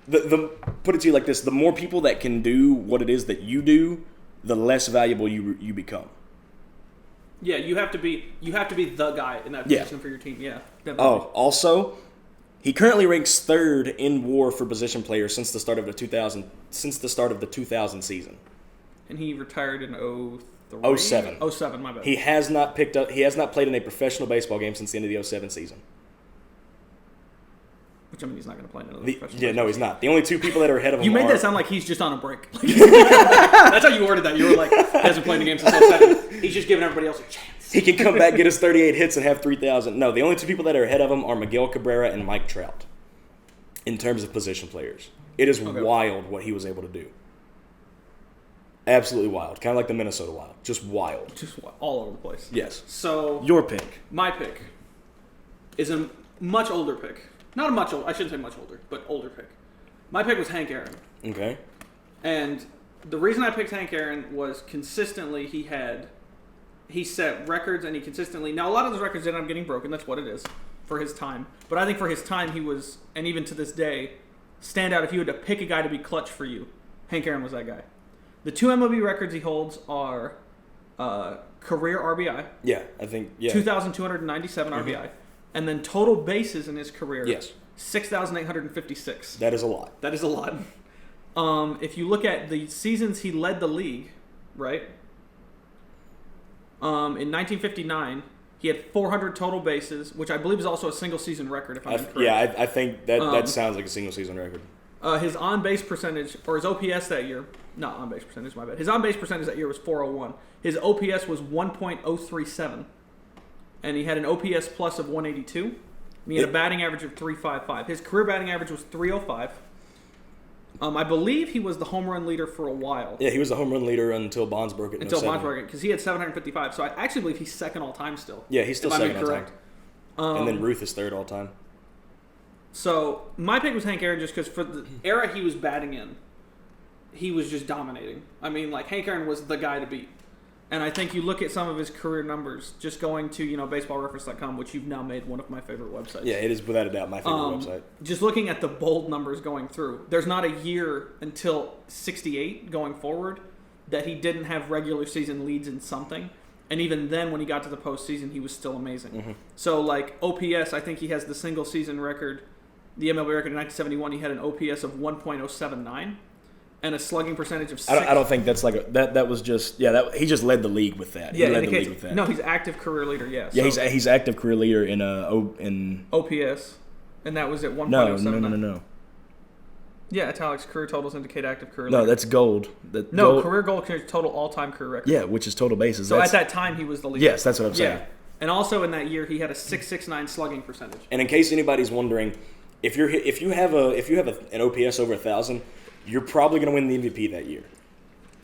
put it to you like this. The more people that can do what it is that you do, the less valuable you become. Yeah, you have to be the guy in that position for your team. Yeah. Definitely. Oh, also, he currently ranks 3rd in WAR for position players since the start of the 2000 season. And he retired in 03? 07. 07, my bad. He has not played in a professional baseball game since the end of the 07 season. Which, I mean, he's not going to play in another professional Yeah, no, he's not. The only 2 people that are ahead of him You made that sound like he's just on a break. That's how you worded that. You were like, he hasn't played the game since 07. He's just giving everybody else a chance. He can come back, get his 38 hits, and have 3,000. No, the only 2 people that are ahead of him are Miguel Cabrera and Mike Trout in terms of position players. It is wild what he was able to do. Absolutely wild. Kind of like the Minnesota Wild. Just wild. Just all over the place. Yes. So... Your pick. My pick is a much older pick. Not a much older. I shouldn't say much older, but older pick. My pick was Hank Aaron. Okay. And the reason I picked Hank Aaron was consistently he had he set records and he consistently. Now a lot of those records ended up getting broken. That's what it is for his time. But I think for his time, he was, and even to this day, stand out. If you had to pick a guy to be clutch for you, Hank Aaron was that guy. The 2 MLB records he holds are career RBI. Yeah, I think 2,297 RBI, and then total bases in his career. Yes. 6,856. That is a lot. That is a lot. If you look at the seasons he led the league, right? In 1959, he had 400 total bases, which I believe is also a single season record, if I'm correct. Yeah, I think that sounds like a single season record. His on-base percentage, or his OPS that year, not on-base percentage, my bad. His on-base percentage that year was 401. His OPS was 1.037, and he had an OPS plus of 182, and he had a batting average of 355. His career batting average was 305. I believe he was the home run leader for a while. Yeah, he was the home run leader until Bonds broke it. Until Bonds broke it, because he had 755. So I actually believe he's second all time still. Yeah, he's still second all time. And then Um, Ruth is third all time. So my pick was Hank Aaron just because for the era he was batting in, he was just dominating. I mean, like, Hank Aaron was the guy to beat. And I think you look at some of his career numbers, just going to, baseballreference.com, which you've now made one of my favorite websites. Yeah, it is without a doubt my favorite website. Just looking at the bold numbers going through, there's not a year until 68 going forward that he didn't have regular season leads in something. And even then, when he got to the postseason, he was still amazing. Mm-hmm. So, like, OPS, I think he has the single season record, the MLB record in 1971, he had an OPS of 1.079. And a slugging percentage of 6. I don't think that's like that was just he just led the league with that. Yeah, he led the league with that. No, he's active career leader. Yeah. Yeah, so he's active career leader in OPS, and that was at 1.079. No. Yeah, italics career totals indicate active career. No, leader. that's gold. Career goal total all time career record. Yeah, which is total bases. So at that time he was the leader. Yes, that's what I'm saying. Yeah, and also in that year he had a .669 slugging percentage. And in case anybody's wondering, if you have an OPS over 1,000. You're probably going to win the MVP that year.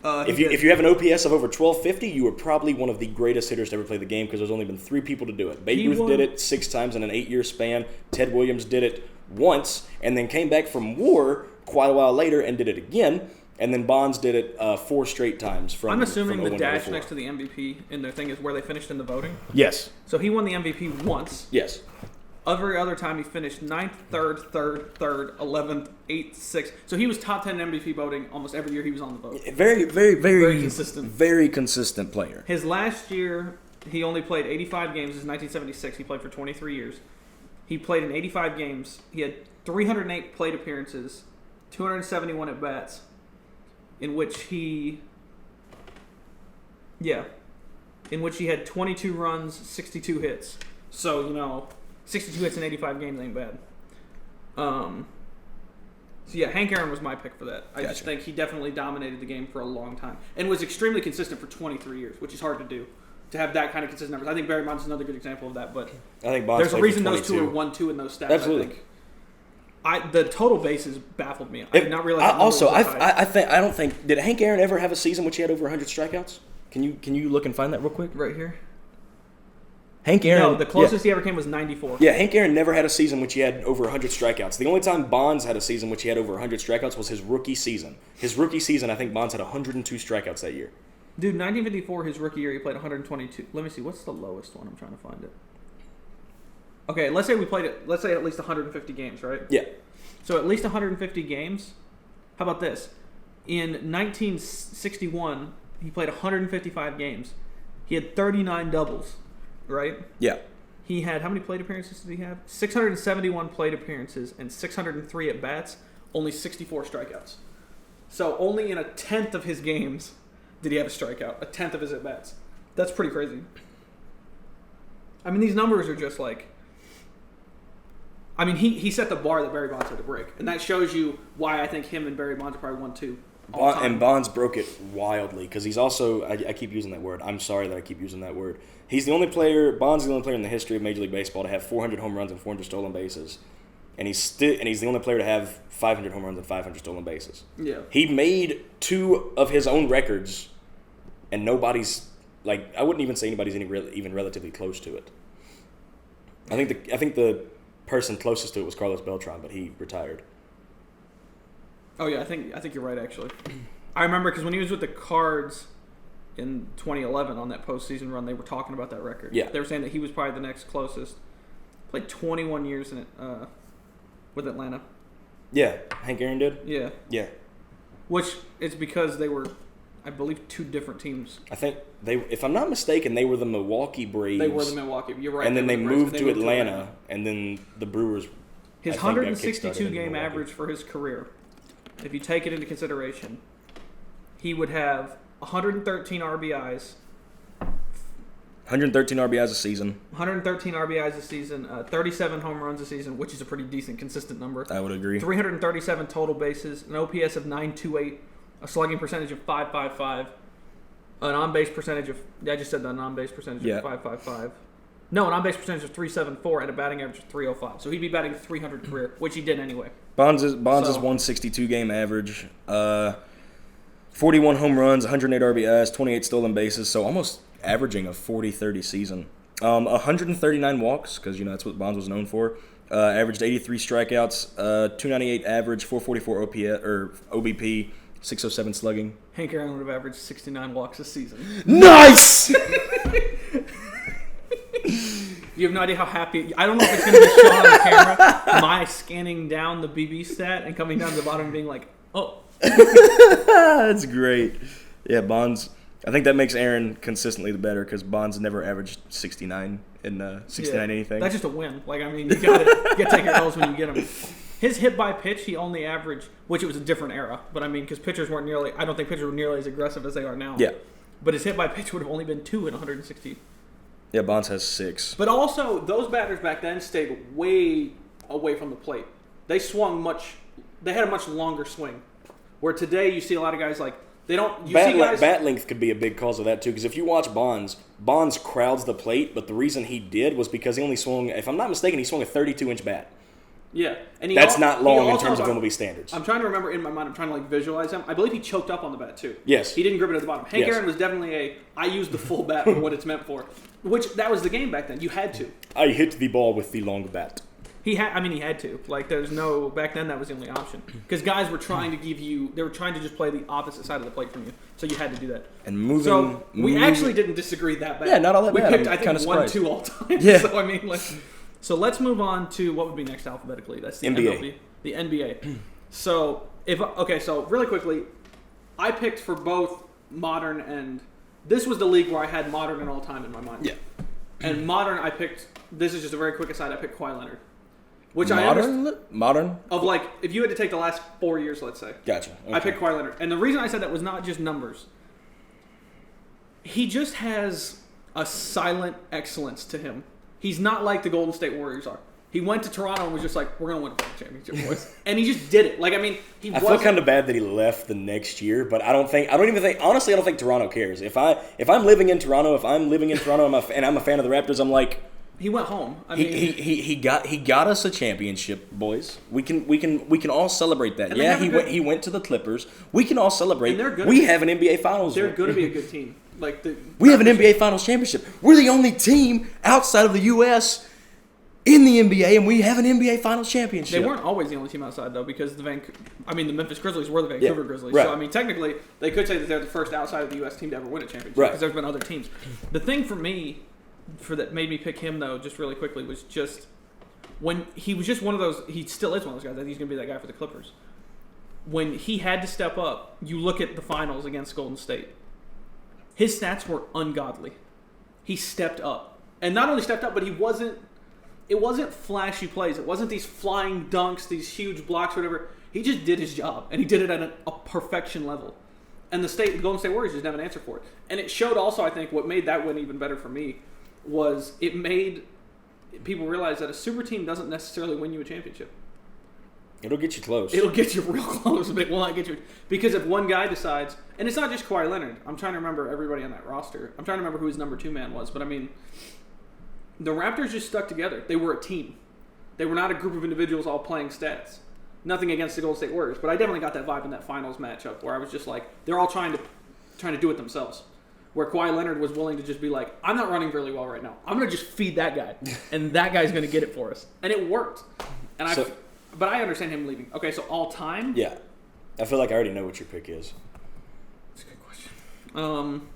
If you have an OPS of over 1250, you were probably one of the greatest hitters to ever play the game because there's only been 3 people to do it. Babe Ruth did it 6 times in an 8-year span. Ted Williams did it once and then came back from war quite a while later and did it again. And then Bonds did it 4 straight times. I'm assuming the dash next to the MVP in their thing is where they finished in the voting. Yes. So he won the MVP once. Yes. Every other time he finished 9th, 3rd, 11th, 8th, 6th. So he was top 10 MVP voting almost every year he was on the vote. Very, very, very consistent. Very consistent player. His last year, he only played 85 games. This is 1976. He played for 23 years. He played in 85 games. He had 308 plate appearances, 271 at-bats, in which he had 22 runs, 62 hits. So, 62 hits in 85 games ain't bad. Hank Aaron was my pick for that. I just think he definitely dominated the game for a long time and was extremely consistent for 23 years, which is hard to do. To have that kind of consistent numbers. I think Barry Bonds is another good example of that, but I think Bonds there's a reason those two are 1-2 in those stats. Absolutely. I think. The total bases baffled me. I did not realize. I don't think did Hank Aaron ever have a season which he had over 100 strikeouts? Can you look and find that real quick? Right here. Hank Aaron. No, the closest he ever came was 94. Yeah, Hank Aaron never had a season which he had over 100 strikeouts. The only time Bonds had a season which he had over 100 strikeouts was his rookie season. His rookie season, I think Bonds had 102 strikeouts that year. Dude, 1954, his rookie year, he played 122. Let me see. What's the lowest one? I'm trying to find it. Okay, let's say at least 150 games, right? Yeah. So at least 150 games. How about this? In 1961, he played 155 games. He had 39 doubles, right? Yeah. He had, how many plate appearances did he have? 671 plate appearances and 603 at-bats, only 64 strikeouts. So only in a tenth of his games did he have a strikeout, a tenth of his at-bats. That's pretty crazy. I mean, these numbers are just like... I mean, he set the bar that Barry Bonds had to break. And that shows you why I think him and Barry Bonds are probably 1-2. And Bonds broke it wildly because he's also... I keep using that word. I'm sorry that I keep using that word. He's the only player... Bonds is the only player in the history of Major League Baseball to have 400 home runs and 400 stolen bases. And he's the only player to have 500 home runs and 500 stolen bases. Yeah. He made 2 of his own records, and nobody's... Like, I wouldn't even say anybody's even relatively close to it. I think the person closest to it was Carlos Beltran, but he retired. Oh yeah, I think you're right actually. I remember because when he was with the Cards, in 2011 on that postseason run, they were talking about that record. Yeah. They were saying that he was probably the next closest. Played 21 years in it with Atlanta. Yeah, Hank Aaron did? Yeah. Yeah. Which is because they were, I believe, two different teams. I think if I'm not mistaken, they were the Milwaukee Braves. They were the Milwaukee. You're right. And then they moved to Atlanta, and then the Brewers. His 162 game average for his career, if you take it into consideration, he would have 113 RBIs. 113 RBIs a season. 113 RBIs a season, 37 home runs a season, which is a pretty decent, consistent number. I would agree. 337 total bases, an OPS of 928, a slugging percentage of 555, an on-base percentage of, I just said that, an on-base percentage of 555. No, an on-base percentage of 374 and a batting average of 305. So he'd be batting 300 career, which he did anyway. Bonds' 162 game average, 41 home runs, 108 RBIs, 28 stolen bases, so almost averaging a 40-30 season. 139 walks, because that's what Bonds was known for. Averaged 83 strikeouts, 298 average, 444 OPS or OBP, 607 slugging. Hank Aaron would have averaged 69 walks a season. Nice! You have no idea how happy. I don't know if it's going to be shown on the camera. My scanning down the BB stat and coming down to the bottom and being like, oh. That's great. Yeah, Bonds. I think that makes Aaron consistently the better because Bonds never averaged 69 in 69 anything. That's just a win. You gotta take your L's when you get them. His hit by pitch, he only averaged, which it was a different era, but because pitchers weren't nearly. I don't think pitchers were nearly as aggressive as they are now. Yeah. But his hit by pitch would have only been 2 in 160. Yeah, Bonds has 6. But also, those batters back then stayed way away from the plate. They swung they had a much longer swing. Where today you see a lot of guys they don't. Bat length could be a big cause of that too, because if you watch Bonds crowds the plate, but the reason he did was because he only swung, if I'm not mistaken, he swung a 32-inch bat. Yeah, and that's not long in terms of MLB standards. I'm trying to remember in my mind. I'm trying to visualize him. I believe he choked up on the bat too. Yes, he didn't grip it at the bottom. Hank Aaron was definitely I used the full bat for what it's meant for, which that was the game back then. You had to. I hit the ball with the long bat. He had to. There's no back then. That was the only option because guys were trying to they were trying to just play the opposite side of the plate from you, so you had to do that. And we actually didn't disagree that bad. Yeah, not all that bad. We picked I think 1-2 all time. Yeah. So so let's move on to what would be next alphabetically. That's the NBA. MLB, the NBA. So so really quickly, I picked for both modern and this was the league where I had modern and all time in my mind. Yeah. And modern, I picked. This is just a very quick aside. I picked Kawhi Leonard. Which modern of if you had to take the last 4 years, let's say. Gotcha. Okay. I picked Kawhi Leonard, and the reason I said that was not just numbers. He just has a silent excellence to him. He's not like the Golden State Warriors are. He went to Toronto and was just like, "We're gonna win a championship, boys," and he just did it. I feel kind of bad that he left the next year, but I don't think Toronto cares. If I'm living in Toronto, and I'm a fan of the Raptors, I'm like. He went home. He got us a championship, boys. We can all celebrate that. Yeah, he went to the Clippers. We can all celebrate. We have an NBA Finals. They're going to be a good team. We have an NBA Finals championship. We're the only team outside of the U.S. in the NBA, and we have an NBA Finals championship. They weren't always the only team outside though, because the Memphis Grizzlies were the Vancouver Grizzlies. Right. So technically, they could say that they're the first outside of the U.S. team to ever win a championship. Right. Because there's been other teams. The thing for me. That made me pick him though, just really quickly, was just when he was just one of those. He still is one of those guys. I think he's going to be that guy for the Clippers. When he had to step up, you look at the finals against Golden State. His stats were ungodly. He stepped up, and not only stepped up, but he wasn't. It wasn't flashy plays. It wasn't these flying dunks, these huge blocks, whatever. He just did his job, and he did it at a perfection level. And the Golden State Warriors just didn't have an answer for it. And it showed also, I think, what made that win even better for me. Was it made people realize that a super team doesn't necessarily win you a championship. It'll get you close. It'll get you real close, but it will not get you. Because if one guy decides, and it's not just Kawhi Leonard. I'm trying to remember everybody on that roster. I'm trying to remember who his number 2 man was. But the Raptors just stuck together. They were a team. They were not a group of individuals all playing stats. Nothing against the Golden State Warriors, but I definitely got that vibe in that finals matchup where I was just like, they're all trying to do it themselves. Where Kawhi Leonard was willing to just be like, I'm not running really well right now. I'm going to just feed that guy, and that guy's going to get it for us. And it worked. But I understand him leaving. Okay, so all time? Yeah. I feel like I already know what your pick is. That's a good question.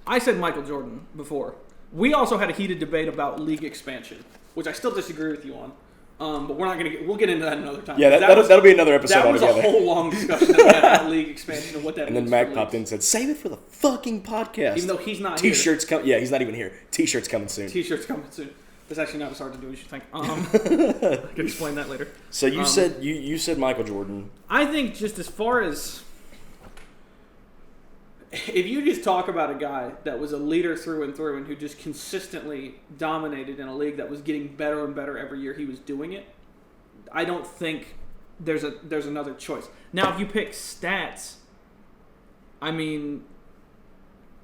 I said Michael Jordan before. We also had a heated debate about league expansion, which I still disagree with you on. But we're not gonna we'll get into that another time. Yeah, that'll be another episode altogether. That was a whole long discussion that we had about league expansion and what that means. And then Mac popped in and said, "Save it for the fucking podcast." Even though he's not T-shirts here. Yeah, he's not even here. T-shirts coming soon. T-shirts coming soon. That's actually not as hard to do as you think. I can explain that later. So you said you said Michael Jordan. I think just as far as if you just talk about a guy that was a leader through and through and who just consistently dominated in a league that was getting better and better every year he was doing it, I don't think there's another choice. Now, if you pick stats, I mean,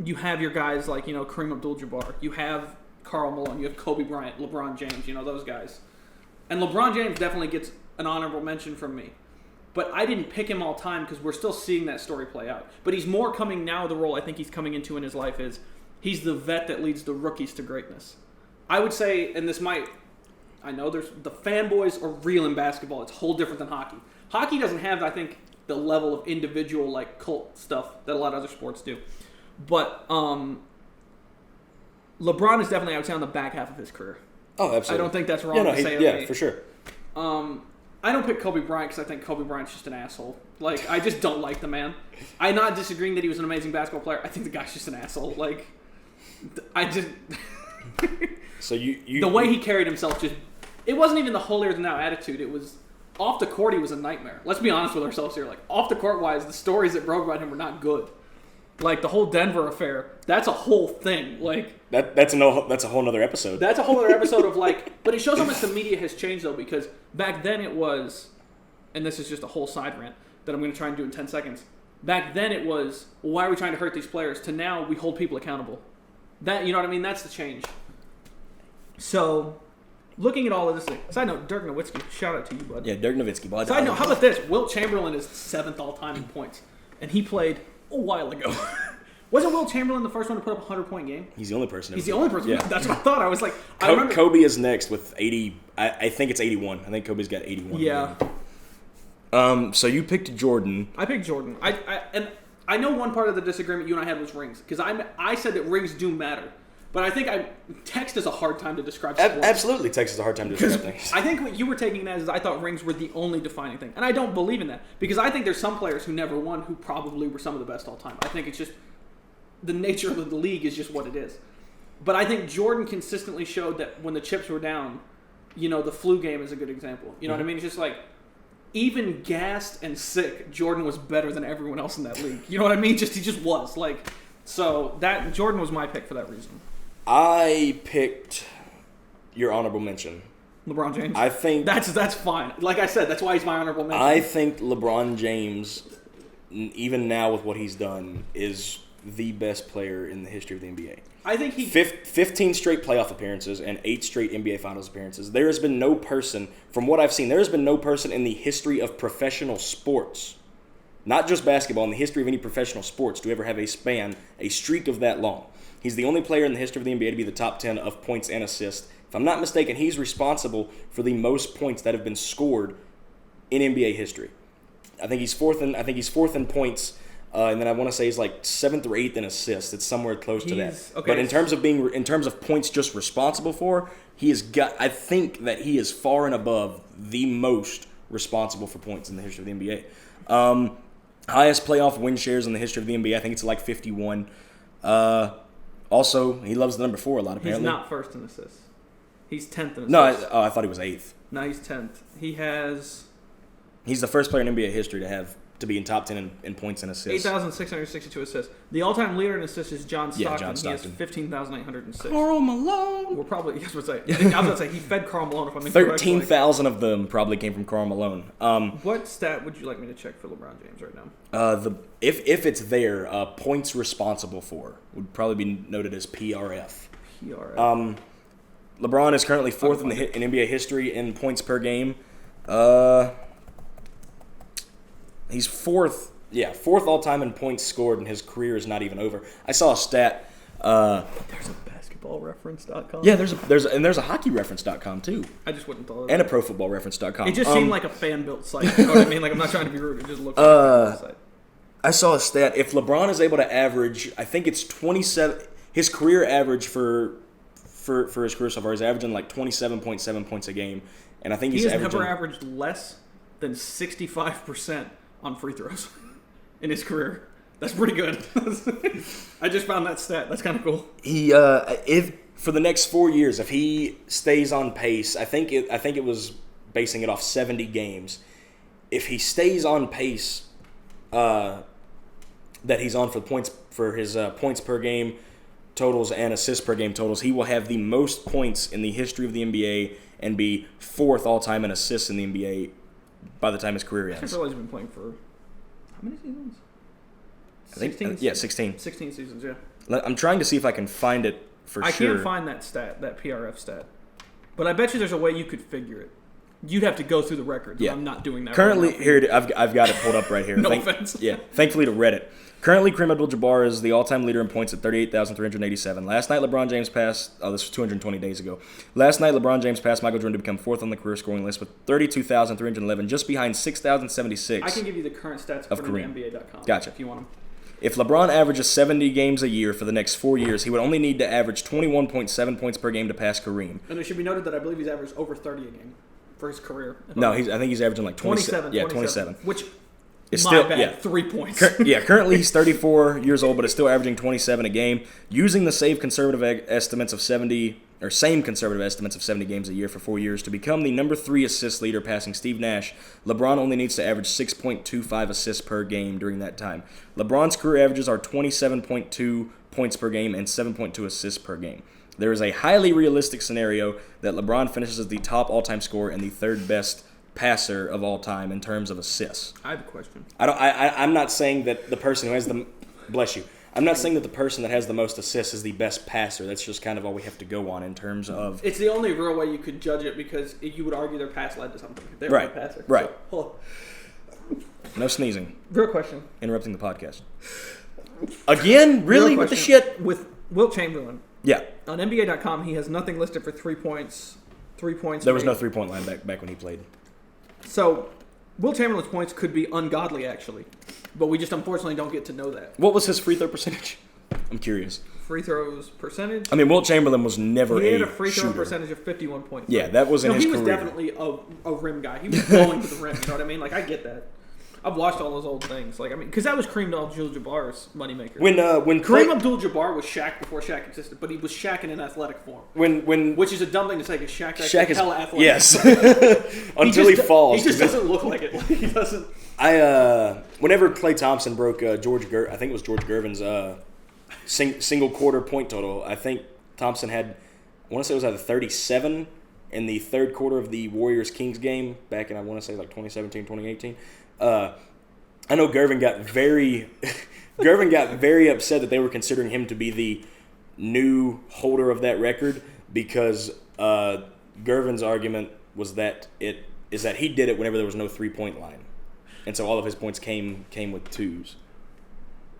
you have your guys like, Kareem Abdul-Jabbar. You have Karl Malone. You have Kobe Bryant, LeBron James, those guys. And LeBron James definitely gets an honorable mention from me. But I didn't pick him all time because we're still seeing that story play out. But he's more coming now, the role I think he's coming into in his life is he's the vet that leads the rookies to greatness. I would say, and this might... I know the fanboys are real in basketball. It's whole different than hockey. Hockey doesn't have, I think, the level of individual like cult stuff that a lot of other sports do. But LeBron is definitely, I would say, on the back half of his career. Oh, absolutely. I don't think that's wrong to say. Yeah, for sure. I don't pick Kobe Bryant because I think Kobe Bryant's just an asshole. Like, I just don't like the man. I'm not disagreeing that he was an amazing basketball player. I think the guy's just an asshole. Like, I just... So you the way he carried himself just... It wasn't even the holier-than-thou attitude. It was... Off the court, he was a nightmare. Let's be honest with ourselves here. Like, off the court-wise, the stories that broke about him were not good. Like, the whole Denver affair, that's a whole thing. Like... That's a whole nother episode. That's a whole other episode of, like... But it shows how much the media has changed, though, because back then it was... And this is just a whole side rant that I'm going to try and do in 10 seconds. Back then it was, well, why are we trying to hurt these players? To now, we hold people accountable. That, you know what I mean? That's the change. So... Looking at all of this, side note, Dirk Nowitzki, shout out to you, bud. Yeah, Dirk Nowitzki, bud. Side note, how about this? Wilt Chamberlain is 7th all-time in points, and he played a while ago. Wasn't Wilt Chamberlain the first one to put up a 100-point game? He's the only person. He's the only person. Yeah. That's what I thought. I was like, I remember. Kobe is next with 80. I think it's 81. I think Kobe's got 81. Yeah. So you picked Jordan. I picked Jordan. And I know one part of the disagreement you and I had was rings, because I said that rings do matter. But I think text is a hard time to describe sports. Absolutely, text is a hard time to describe things. I think what you were taking that as I thought rings were the only defining thing. And I don't believe in that. Because I think there's some players who never won who probably were some of the best all time. I think it's just the nature of the league is just what it is. But I think Jordan consistently showed that when the chips were down, the flu game is a good example. You know what I mean? It's just like, even gassed and sick, Jordan was better than everyone else in that league. You know what I mean? He just was. So that Jordan was my pick for that reason. I picked your honorable mention. LeBron James. I think that's fine. Like I said, that's why he's my honorable mention. I think LeBron James, even now with what he's done, is the best player in the history of the NBA. I think 15 straight playoff appearances and 8 straight NBA Finals appearances. There has been no person, from what I've seen, there has been no person in the history of professional sports, not just basketball, in the history of any professional sports, to ever have a streak of that long. He's the only player in the history of the NBA to be the top 10 of points and assists. If I'm not mistaken, he's responsible for the most points that have been scored in NBA history. I think he's fourth in points, and then I want to say he's like 7th or 8th in assists. It's somewhere close to that. Okay. But in terms of points just responsible for, I think that he is far and above the most responsible for points in the history of the NBA. Highest playoff win shares in the history of the NBA. I think it's like 51. Also, he loves the number 4 a lot, apparently. He's not first in assists. He's 10th in assists. No, I thought he was 8th. No, he's 10th. He's the first player in NBA history to be in top 10 in points and assists. 8,662 assists. The all-time leader in assists is John Stockton. Yeah, John Stockton. He has 15,806. Karl Malone. We're probably, I was going to say, he fed Karl Malone, if I'm incorrect. 13,000 of them probably came from Karl Malone. What stat would you like me to check for LeBron James right now? If it's there, points responsible for would probably be noted as PRF. LeBron is currently 4th in NBA history in points per game. He's 4th. Yeah, 4th all time in points scored, and his career is not even over. I saw a stat. There's a basketballreference.com. Yeah, there's a hockeyreference.com too. I just wouldn't thought of and a profootballreference.com. It just seemed like a fan built site. You know what I mean? Like, I'm not trying to be rude. It just looks like a fan built site. I saw a stat. If LeBron is able to average, I think it's 27. his career average for his career so far is averaging like 27.7 points a game, and I think he has never averaged less than 65% on free throws in his career. That's pretty good. I just found that stat. That's kind of cool. He if for the next 4 years, if he stays on pace, I think it was basing it off 70 games. If he stays on pace that he's on for his points per game totals and assists per game totals, he will have the most points in the history of the NBA and be 4th all-time in assists in the NBA by the time his career ends. I didn't realize he's been playing for how many seasons? 16. 16 seasons, yeah. I'm trying to see if I can find it for sure. I can't find that PRF stat. But I bet you there's a way you could figure it. You'd have to go through the records. Yeah. I'm not doing that. Currently, right now. here I've got it pulled up right here. No offense. Yeah, thankfully to Reddit. Currently, Kareem Abdul-Jabbar is the all-time leader in points at 38,387. Last night, LeBron James passed. Oh, this was 220 days ago. Last night, LeBron James passed Michael Jordan to become 4th on the career scoring list with 32,311, just behind 6,076. I can give you the current stats of Kareem. NBA.com. Gotcha. If you want them. If LeBron averages 70 games a year for the next 4 years, he would only need to average 21.7 points per game to pass Kareem. And it should be noted that I believe he's averaged over 30 a game for his career. No, I think he's averaging like 27. Yeah, 27. Which is still 3 points. Currently he's 34 years old, but is still averaging 27 a game. Using the same conservative estimates of 70 games a year for 4 years to become the number 3 assist leader, passing Steve Nash, LeBron only needs to average 6.25 assists per game during that time. LeBron's career averages are 27.2 points per game and 7.2 assists per game. There is a highly realistic scenario that LeBron finishes as the top all-time scorer and the 3rd best passer of all time in terms of assists. I have a question. I'm not saying that the person who has the bless you. I'm not saying that the person that has the most assists is the best passer. That's just kind of all we have to go on in terms of. It's the only real way you could judge it because you would argue their pass led to something. They're a passer. Right. So, no sneezing. Real question. Interrupting the podcast. Again? Really? With the shit? With Wilt Chamberlain. Yeah. On NBA.com, he has nothing listed for 3 points. 3 points. There was no 3-point line back when he played. So, Wilt Chamberlain's points could be ungodly, actually. But we just unfortunately don't get to know that. What was his free throw percentage? I'm curious. Free throws percentage? I mean, Wilt Chamberlain was never He had a a free throw shooter. percentage of 51.3. Yeah, that was in his career. He was definitely a rim guy. He was going to the rim, you know what I mean? Like, I get that. I've watched all those old things. Like, I mean, because that was Kareem Abdul-Jabbar's moneymaker. When Kareem Abdul-Jabbar was Shaq before Shaq existed, but he was Shaq in an athletic form. Which is a dumb thing to say because Shaq is hella athletic. Yes. Until he falls. He just doesn't look like it. Like, he doesn't. Whenever Klay Thompson broke I think it was George Gervin's single quarter point total, I think Thompson had, I want to say it was either 37 in the 3rd quarter of the Warriors-Kings game back in, I want to say, like 2017, 2018. I know Gervin got very upset that they were considering him to be the new holder of that record because Gervin's argument was that he did it whenever there was no 3-point line, and so all of his points came with 2s.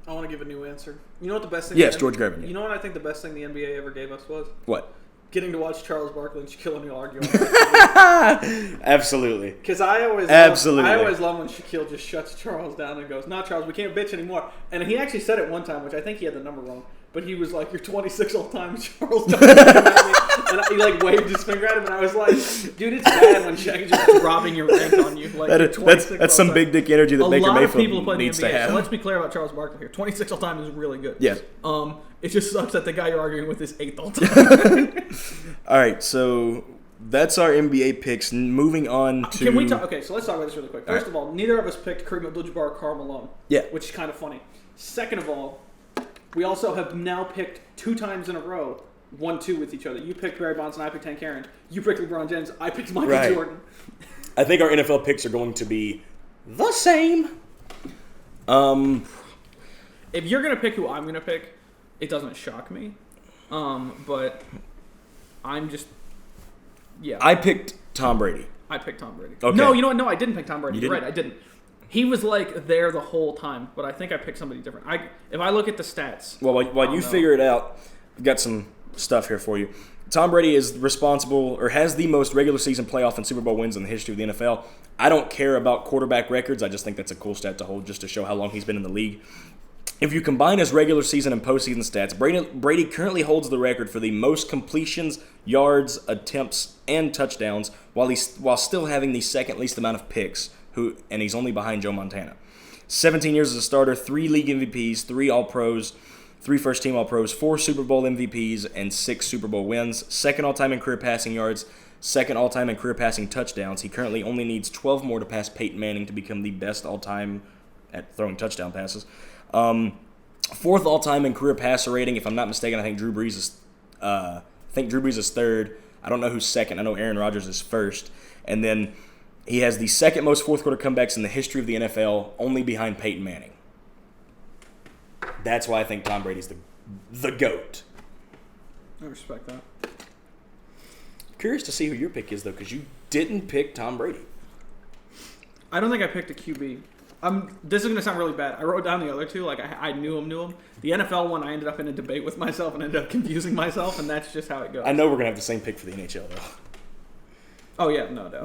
I want to give a new answer. You know what the best thing? Yes, George Gervin. Yeah. You know what I think the best thing the NBA ever gave us was? What? Getting to watch Charles Barkley and Shaquille O'Neal argue. Absolutely. Because I always love when Shaquille just shuts Charles down and goes, "No, Charles, we can't bitch anymore." And he actually said it one time, which I think he had the number wrong. But he was like, "You're 26 all time, Charles." Don't at me. And he like waved his finger at him, and I was like, "Dude, it's bad when Shaq is just dropping your rank on you." Like that's some big dick energy that Baker Mayfield needs to have. So let's be clear about Charles Barkley here. 26 all time is really good. Yes. It just sucks that the guy you're arguing with is 8th all time. All right, so that's our NBA picks. Moving on to. Can we talk? Okay, so let's talk about this really quick. First of all, neither of us picked Kareem Abdul-Jabbar or Karl Malone. Yeah. Which is kind of funny. Second of all, we also have now picked 2 times in a row 1-2 with each other. You picked Barry Bonds and I picked Hank Aaron. You picked LeBron James. I picked Michael Jordan. I think our NFL picks are going to be the same. If you're going to pick who I'm going to pick, it doesn't shock me. But I'm just, yeah. I picked Tom Brady. I picked Tom Brady. Okay. No, you know what? No, I didn't pick Tom Brady. You're right, I didn't. He was like there the whole time, but I think I picked somebody different. If I look at the stats. Well, while you figure it out, I've got some stuff here for you. Tom Brady is responsible or has the most regular season playoff and Super Bowl wins in the history of the NFL. I don't care about quarterback records. I just think that's a cool stat to hold just to show how long he's been in the league. If you combine his regular season and postseason stats, Brady currently holds the record for the most completions, yards, attempts, and touchdowns, while still having the second least amount of picks. And he's only behind Joe Montana. 17 years as a starter, 3 league MVPs, 3 All-Pros, 3 first-team All-Pros, 4 Super Bowl MVPs, and 6 Super Bowl wins. Second all-time in career passing yards, second all-time in career passing touchdowns. He currently only needs 12 more to pass Peyton Manning to become the best all-time at throwing touchdown passes. Fourth all-time in career passer rating. If I'm not mistaken, I think Drew Brees is third. I don't know who's second. I know Aaron Rodgers is first. And then he has the second most fourth-quarter comebacks in the history of the NFL, only behind Peyton Manning. That's why I think Tom Brady's the GOAT. I respect that. Curious to see who your pick is, though, because you didn't pick Tom Brady. I don't think I picked a QB. This is going to sound really bad. I wrote down the other two. Like, I knew him. The NFL one, I ended up in a debate with myself and ended up confusing myself, and that's just how it goes. I know we're going to have the same pick for the NHL, though. Oh, yeah, no doubt.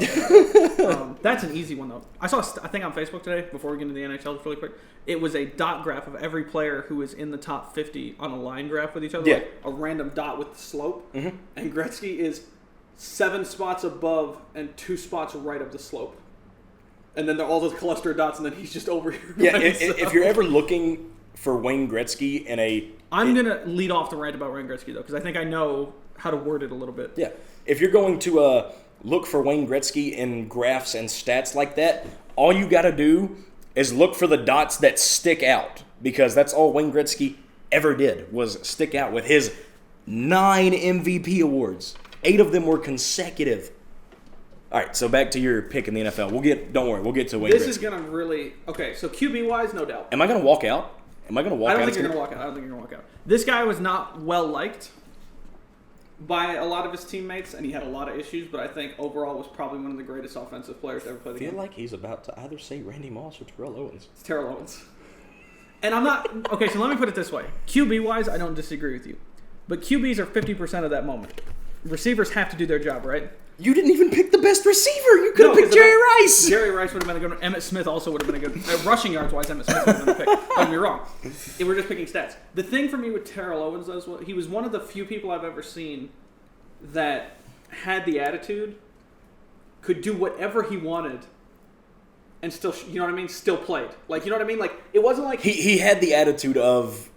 That's an easy one, though. I think on Facebook today, before we get into the NHL just really quick, it was a dot graph of every player who was in the top 50 on a line graph with each other. Yeah. Like a random dot with the slope. Mm-hmm. And Gretzky is 7 spots above and 2 spots right of the slope. And then they're all those cluster dots, and then he's just over here. Yeah, if you're ever looking for Wayne Gretzky in a... I'm going to lead off the rant about Wayne Gretzky, though, because I think I know how to word it a little bit. Yeah. If you're going to look for Wayne Gretzky in graphs and stats like that, all you got to do is look for the dots that stick out, because that's all Wayne Gretzky ever did, was stick out with his 9 MVP awards. 8 of them were consecutive. All right, so back to your pick in the NFL. Don't worry, we'll get to Wayne Gretzky. This is going to really... Okay, so QB-wise, no doubt. Am I going to walk out? I don't think you're going to walk out. This guy was not well-liked by a lot of his teammates, and he had a lot of issues, but I think overall was probably one of the greatest offensive players to ever play the game. I feel like he's about to either say Randy Moss or Terrell Owens. It's Terrell Owens. And I'm not... Okay, so let me put it this way. QB-wise, I don't disagree with you. But QBs are 50% of that moment. Receivers have to do their job, right? You didn't even pick the best receiver. You could have picked Jerry Rice. Jerry Rice would have been a good one. Emmitt Smith also would have been a good rushing yards wise, Emmitt Smith would have been a pick. Don't get me wrong. If we're just picking stats. The thing for me with Terrell Owens was he was one of the few people I've ever seen that had the attitude, could do whatever he wanted, and still, you know what I mean, still played. Like, you know what I mean? Like, it wasn't like... He had the attitude of,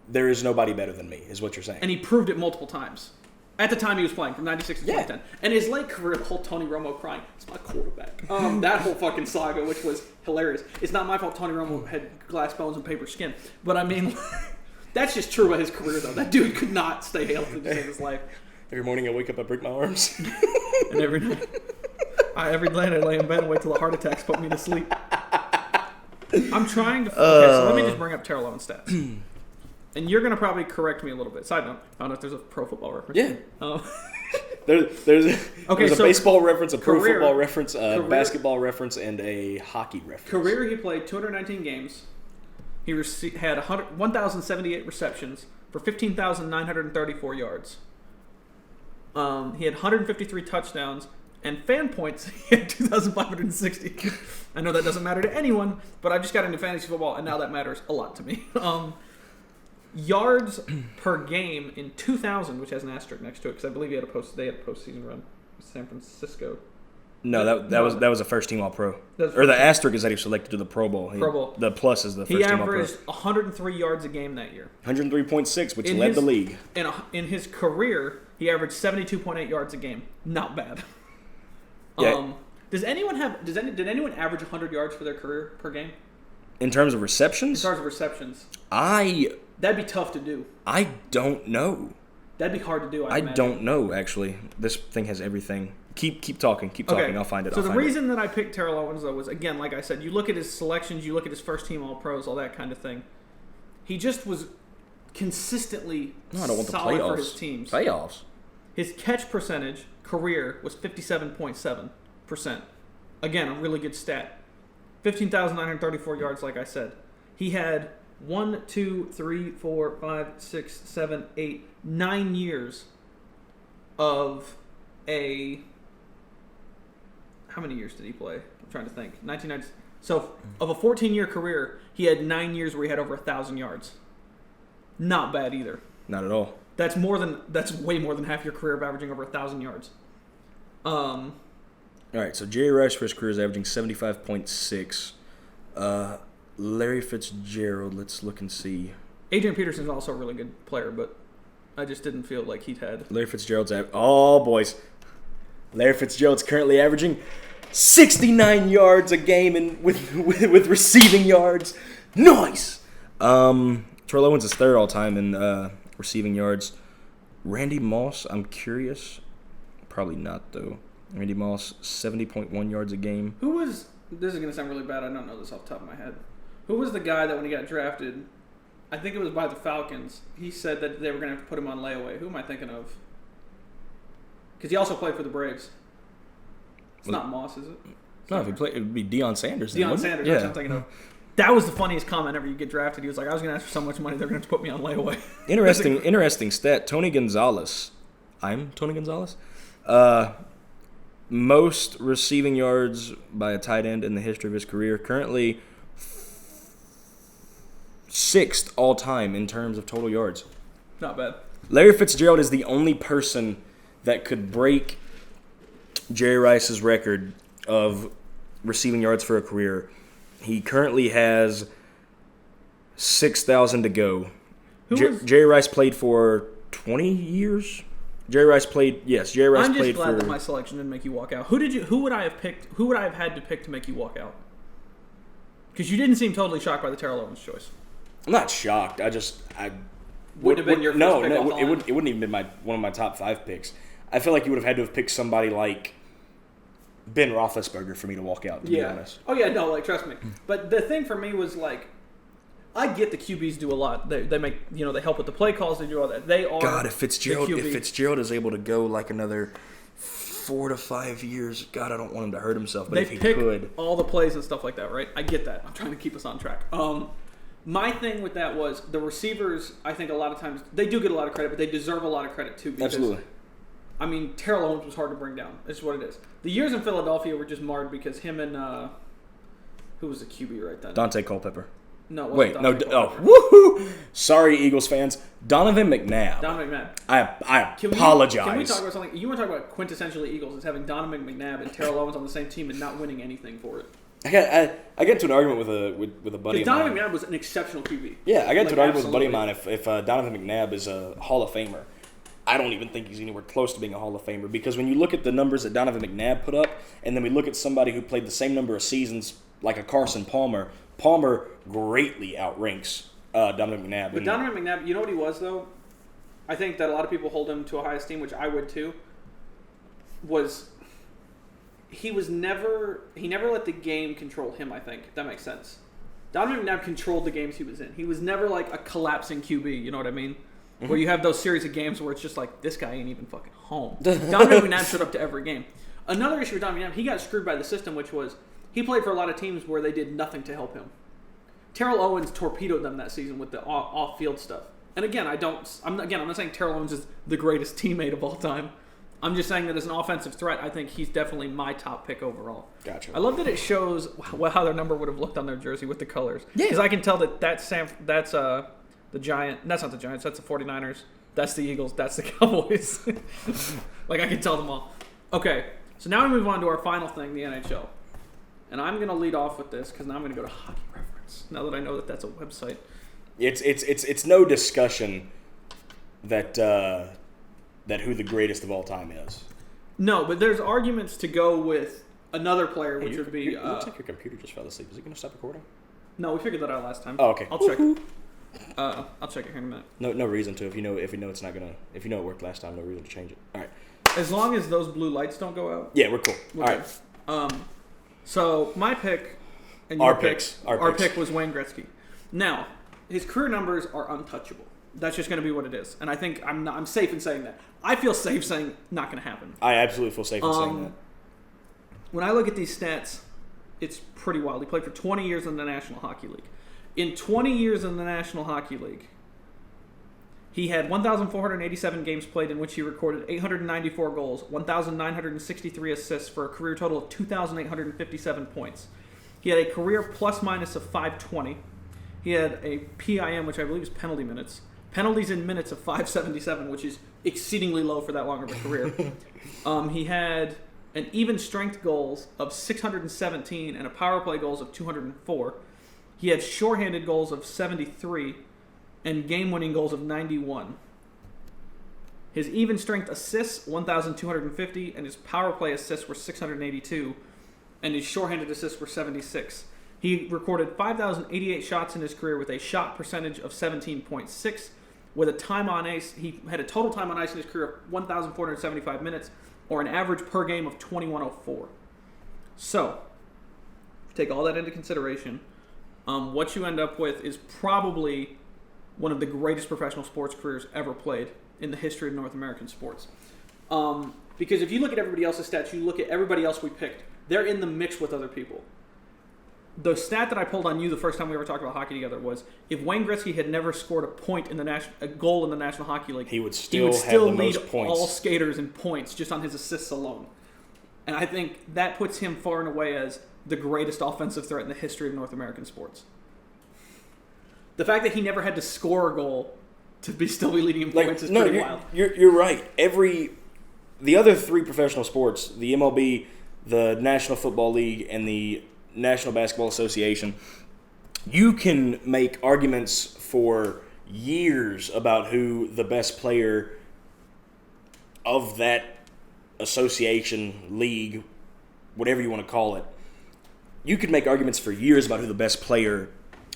there is nobody better than me, is what you're saying. And he proved it multiple times. At the time he was playing, from 96 to 2010. And his late career, the whole Tony Romo crying, it's my quarterback. That whole fucking saga, which was hilarious. It's not my fault Tony Romo had glass bones and paper skin. But, I mean, that's just true about his career, though. That dude could not stay healthy to save his life. Every morning I wake up, I break my arms. And every night I lay in bed and wait till the heart attacks put me to sleep. I'm trying to... Okay, so let me just bring up Terrell Owens' stats. And you're going to probably correct me a little bit. Side note, I don't know if there's a pro football reference. Yeah. There's a baseball reference, a pro football reference, a basketball reference, and a hockey reference. Career, he played 219 games. He had 1,078 receptions for 15,934 yards. He had 153 touchdowns. And fan points, he had 2,560. I know that doesn't matter to anyone, but I just got into fantasy football, and now that matters a lot to me. Yards per game in 2000, which has an asterisk next to it, because I believe they had a postseason run with San Francisco. No, that was a first team All Pro. Or the asterisk is that he was selected to the Pro Bowl. Pro Bowl. The plus is the first team All Pro. He averaged 103 yards a game that year. 103.6, which led the league. In his career, he averaged 72.8 yards a game. Not bad. Yeah. Did anyone average 100 yards for their career per game? In terms of receptions? In terms of receptions. That'd be tough to do. I don't know. That'd be hard to do, I don't know, actually. This thing has everything. Keep talking. Okay. I'll find it. So the reason that I picked Terrell Owens, though, was, again, like I said, you look at his selections, you look at his first team All-Pros, all that kind of thing. He just was consistently solid for his teams. Playoffs. His catch percentage, career, was 57.7%. Again, a really good stat. 15,934 yards, like I said. He had 9 years of a... How many years did he play? I'm trying to think. So of a 14-year career, he had 9 years where he had over 1,000 yards. Not bad either. Not at all. That's way more than half your career of averaging over 1,000 yards. All right, so Jerry Rice for his career is averaging 75.6. Larry Fitzgerald, let's look and see. Adrian Peterson's also a really good player, but I just didn't feel like he'd had. Larry Fitzgerald's boys. Larry Fitzgerald's currently averaging 69 yards a game with receiving yards. Nice. Terrell Owens is third all time in receiving yards. Randy Moss, I'm curious. Probably not though. Randy Moss, 70.1 yards a game. This is going to sound really bad. I don't know this off the top of my head. Who was the guy that when he got drafted, I think it was by the Falcons, he said that they were going to have to put him on layaway. Who am I thinking of? Because he also played for the Braves. It's not Moss, is it? No, if he played, it would be Deion Sanders. Deion Sanders, that's what I'm thinking of. That was the funniest comment ever. You get drafted. He was like, I was going to ask for so much money, they're going to put me on layaway. Interesting stat. Tony Gonzalez. I'm Tony Gonzalez. Most receiving yards by a tight end in the history of his career. Currently 6th all time in terms of total yards. Not bad. Larry Fitzgerald is the only person that could break Jerry Rice's record of receiving yards for a career. He currently has 6,000 to go. Jerry Rice played for 20 years. Jerry Rice played for. I'm just glad that my selection didn't make you walk out. Who would I have picked? Who would I have had to pick to make you walk out? Because you didn't seem totally shocked by the Terrell Owens choice. I'm not shocked. I wouldn't have been your first pick. No, it wouldn't even been one of my top 5 picks. I feel like you would have had to have picked somebody like Ben Roethlisberger for me to walk out. To be honest. Oh yeah, no, like trust me. But the thing for me was like, I get the QBs do a lot. They make they help with the play calls. They do all that. They are God. If Fitzgerald is able to go like another 4 to 5 years, God, I don't want him to hurt himself. But if he could, all the plays and stuff like that, right? I get that. I'm trying to keep us on track. My thing with that was the receivers. I think a lot of times they do get a lot of credit, but they deserve a lot of credit too. Because, absolutely. I mean, Terrell Owens was hard to bring down. It's what it is. The years in Philadelphia were just marred because him and who was the QB right then? Dante Culpepper. No, wait, no. Woohoo! Sorry, Eagles fans. Donovan McNabb. I apologize. Can we talk about something? You want to talk about quintessentially Eagles is having Donovan McNabb and Terrell Owens on the same team and not winning anything for it. I get into an argument with a buddy of mine. Donovan McNabb was an exceptional QB. Yeah, I got into an argument with a buddy of mine if Donovan McNabb is a Hall of Famer. I don't even think he's anywhere close to being a Hall of Famer because when you look at the numbers that Donovan McNabb put up and then we look at somebody who played the same number of seasons like a Carson Palmer, Palmer greatly outranks Donovan McNabb. But Donovan McNabb, you know what he was, though? I think that a lot of people hold him to a high esteem, which I would too, he never let the game control him, I think. If that makes sense. Donovan McNabb controlled the games he was in. He was never like a collapsing QB, you know what I mean? Mm-hmm. Where you have those series of games where it's just like, this guy ain't even fucking home. Donovan McNabb showed up to every game. Another issue with Donovan McNabb, he got screwed by the system, which was he played for a lot of teams where they did nothing to help him. Terrell Owens torpedoed them that season with the off-field stuff. And again, I'm not saying Terrell Owens is the greatest teammate of all time. I'm just saying that as an offensive threat, I think he's definitely my top pick overall. Gotcha. I love that it shows how their number would have looked on their jersey with the colors. Yeah. Because I can tell that's the Giant. That's not the Giants. That's the 49ers. That's the Eagles. That's the Cowboys. Like, I can tell them all. Okay, so now we move on to our final thing, the NHL. And I'm going to lead off with this because now I'm going to go to Hockey Reference. Now that I know that that's a website. It's no discussion that who the greatest of all time is. No, but there's arguments to go with another player, which would be... It looks like your computer just fell asleep. Is it going to stop recording? No, we figured that out last time. Oh, okay. I'll check it. I'll check it here in a minute. No reason to. If you know it's not gonna. If you know it worked last time, no reason to change it. All right. As long as those blue lights don't go out. Yeah, we're cool. All right. So my pick and our your pick was Wayne Gretzky. Now, his career numbers are untouchable. That's just going to be what it is, and I think I'm safe in saying that. I feel safe saying not going to happen. I absolutely feel safe in saying that. When I look at these stats, it's pretty wild. He played for 20 years in the National Hockey League. In 20 years in the National Hockey League, he had 1,487 games played in which he recorded 894 goals, 1,963 assists for a career total of 2,857 points. He had a career plus-minus of 520. He had a PIM, which I believe is penalty minutes. Penalties in minutes of 577, which is exceedingly low for that long of a career. He had an even strength goals of 617 and a power play goals of 204. He had shorthanded goals of 73 and game-winning goals of 91. His even strength assists, 1,250, and his power play assists were 682, and his shorthanded assists were 76. He recorded 5,088 shots in his career with a shot percentage of 17.6. With a time on ice, he had a total time on ice in his career of 1,475 minutes, or an average per game of 2104. So, take all that into consideration. What you end up with is probably one of the greatest professional sports careers ever played in the history of North American sports. Because if you look at everybody else's stats, you look at everybody else we picked, they're in the mix with other people. The stat that I pulled on you the first time we ever talked about hockey together was if Wayne Gretzky had never scored a goal in the National Hockey League, he would still have the lead most points. All skaters in points just on his assists alone. And I think that puts him far and away as the greatest offensive threat in the history of North American sports. The fact that he never had to score a goal to still be leading in points is pretty wild. You're right. The other three professional sports, the MLB, the National Football League, and the National Basketball Association, you can make arguments for years about who the best player of that association, league, whatever you want to call it. You could make arguments for years about who the best player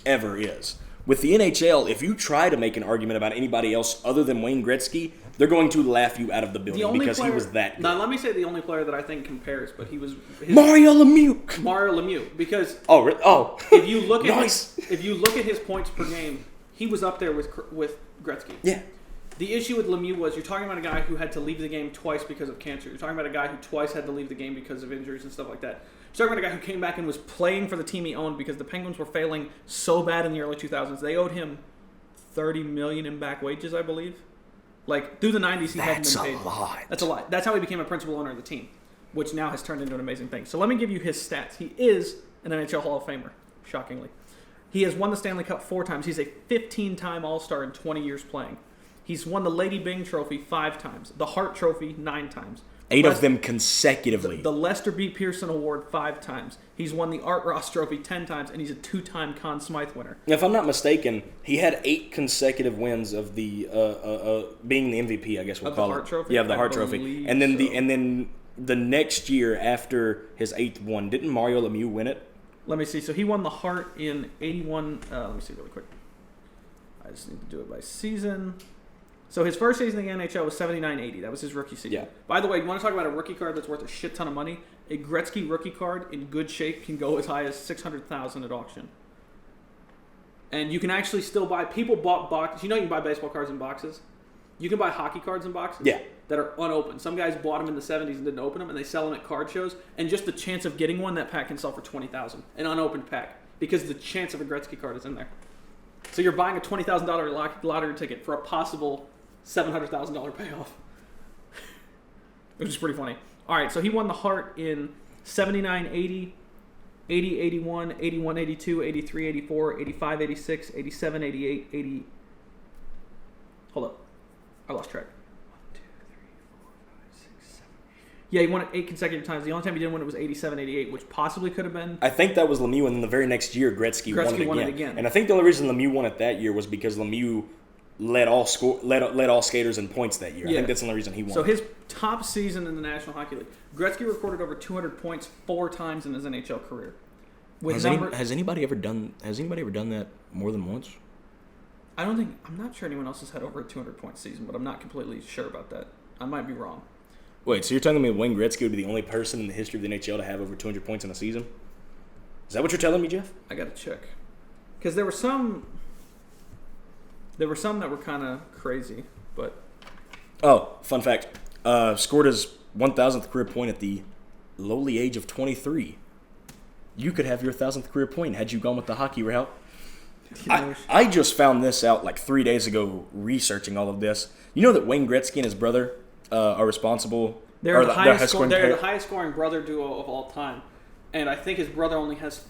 ever is. With the NHL, if you try to make an argument about anybody else other than Wayne Gretzky, they're going to laugh you out of the building because he was that good. Now, let me say the only player that I think compares, but he was Mario Lemieux. Mario Lemieux, because if you look at his points per game, he was up there with Gretzky. Yeah. The issue with Lemieux was you're talking about a guy who had to leave the game twice because of cancer. You're talking about a guy who twice had to leave the game because of injuries and stuff like that. You're talking about a guy who came back and was playing for the team he owned because the Penguins were failing so bad in the early 2000s. They owed him $30 million in back wages, I believe. Like, through the 90s, he hadn't been paid. That's a lot. That's a lot. That's how he became a principal owner of the team, which now has turned into an amazing thing. So let me give you his stats. He is an NHL Hall of Famer, shockingly. He has won the Stanley Cup 4 times. He's a 15-time All-Star in 20 years playing. He's won the Lady Byng Trophy 5 times, the Hart Trophy 9 times. 8 of them consecutively. The Lester B. Pearson Award 5 times. He's won the Art Ross Trophy 10 times, and he's a 2-time Conn Smythe winner. If I'm not mistaken, he had 8 consecutive wins of the being the MVP, I guess we'll call it. The Hart Trophy? Yeah, the Hart Trophy. And then the next year after his 8th one, didn't Mario Lemieux win it? Let me see. So he won the Hart in 81. Let me see really quick. I just need to do it by season. So his first season in the NHL was 79-80. That was his rookie season. Yeah. By the way, you want to talk about a rookie card that's worth a shit ton of money? A Gretzky rookie card in good shape can go as high as $600,000 at auction. And you can actually still buy. People bought boxes. You know you can buy baseball cards in boxes. You can buy hockey cards in boxes. Yeah. That are unopened. Some guys bought them in the 70s and didn't open them, and they sell them at card shows. And just the chance of getting one, that pack can sell for $20,000. An unopened pack, because the chance of a Gretzky card is in there. So you're buying a $20,000 lottery ticket for a possible $700,000 payoff, which is pretty funny. All right, so he won the Hart in 79-80, 80-81, 81-82, 83-84, 85-86, 87-88, 80. Hold up, I lost track. 1, 2, 3, 4, 5, 6, 7. Yeah, he won it 8 consecutive times. The only time he didn't win it was 87-88, which possibly could have been. I think that was Lemieux, and then the very next year, Gretzky won it again. And I think the only reason Lemieux won it that year was because Lemieux led all skaters in points that year. Yeah. I think that's the only reason he won. So his top season in the National Hockey League, Gretzky recorded over 200 points 4 times in his NHL career. Has anybody ever done that more than once? I'm not sure anyone else has had over a 200-point season, but I'm not completely sure about that. I might be wrong. Wait, so you're telling me Wayne Gretzky would be the only person in the history of the NHL to have over 200 points in a season? Is that what you're telling me, Jeff? I got to check. Because there were some that were kind of crazy, but... Oh, fun fact. Scored his 1,000th career point at the lowly age of 23. You could have your 1,000th career point had you gone with the hockey route. I just found this out like 3 days ago researching all of this. You know that Wayne Gretzky and his brother are responsible... They're the highest scoring brother duo of all time. And I think his brother only has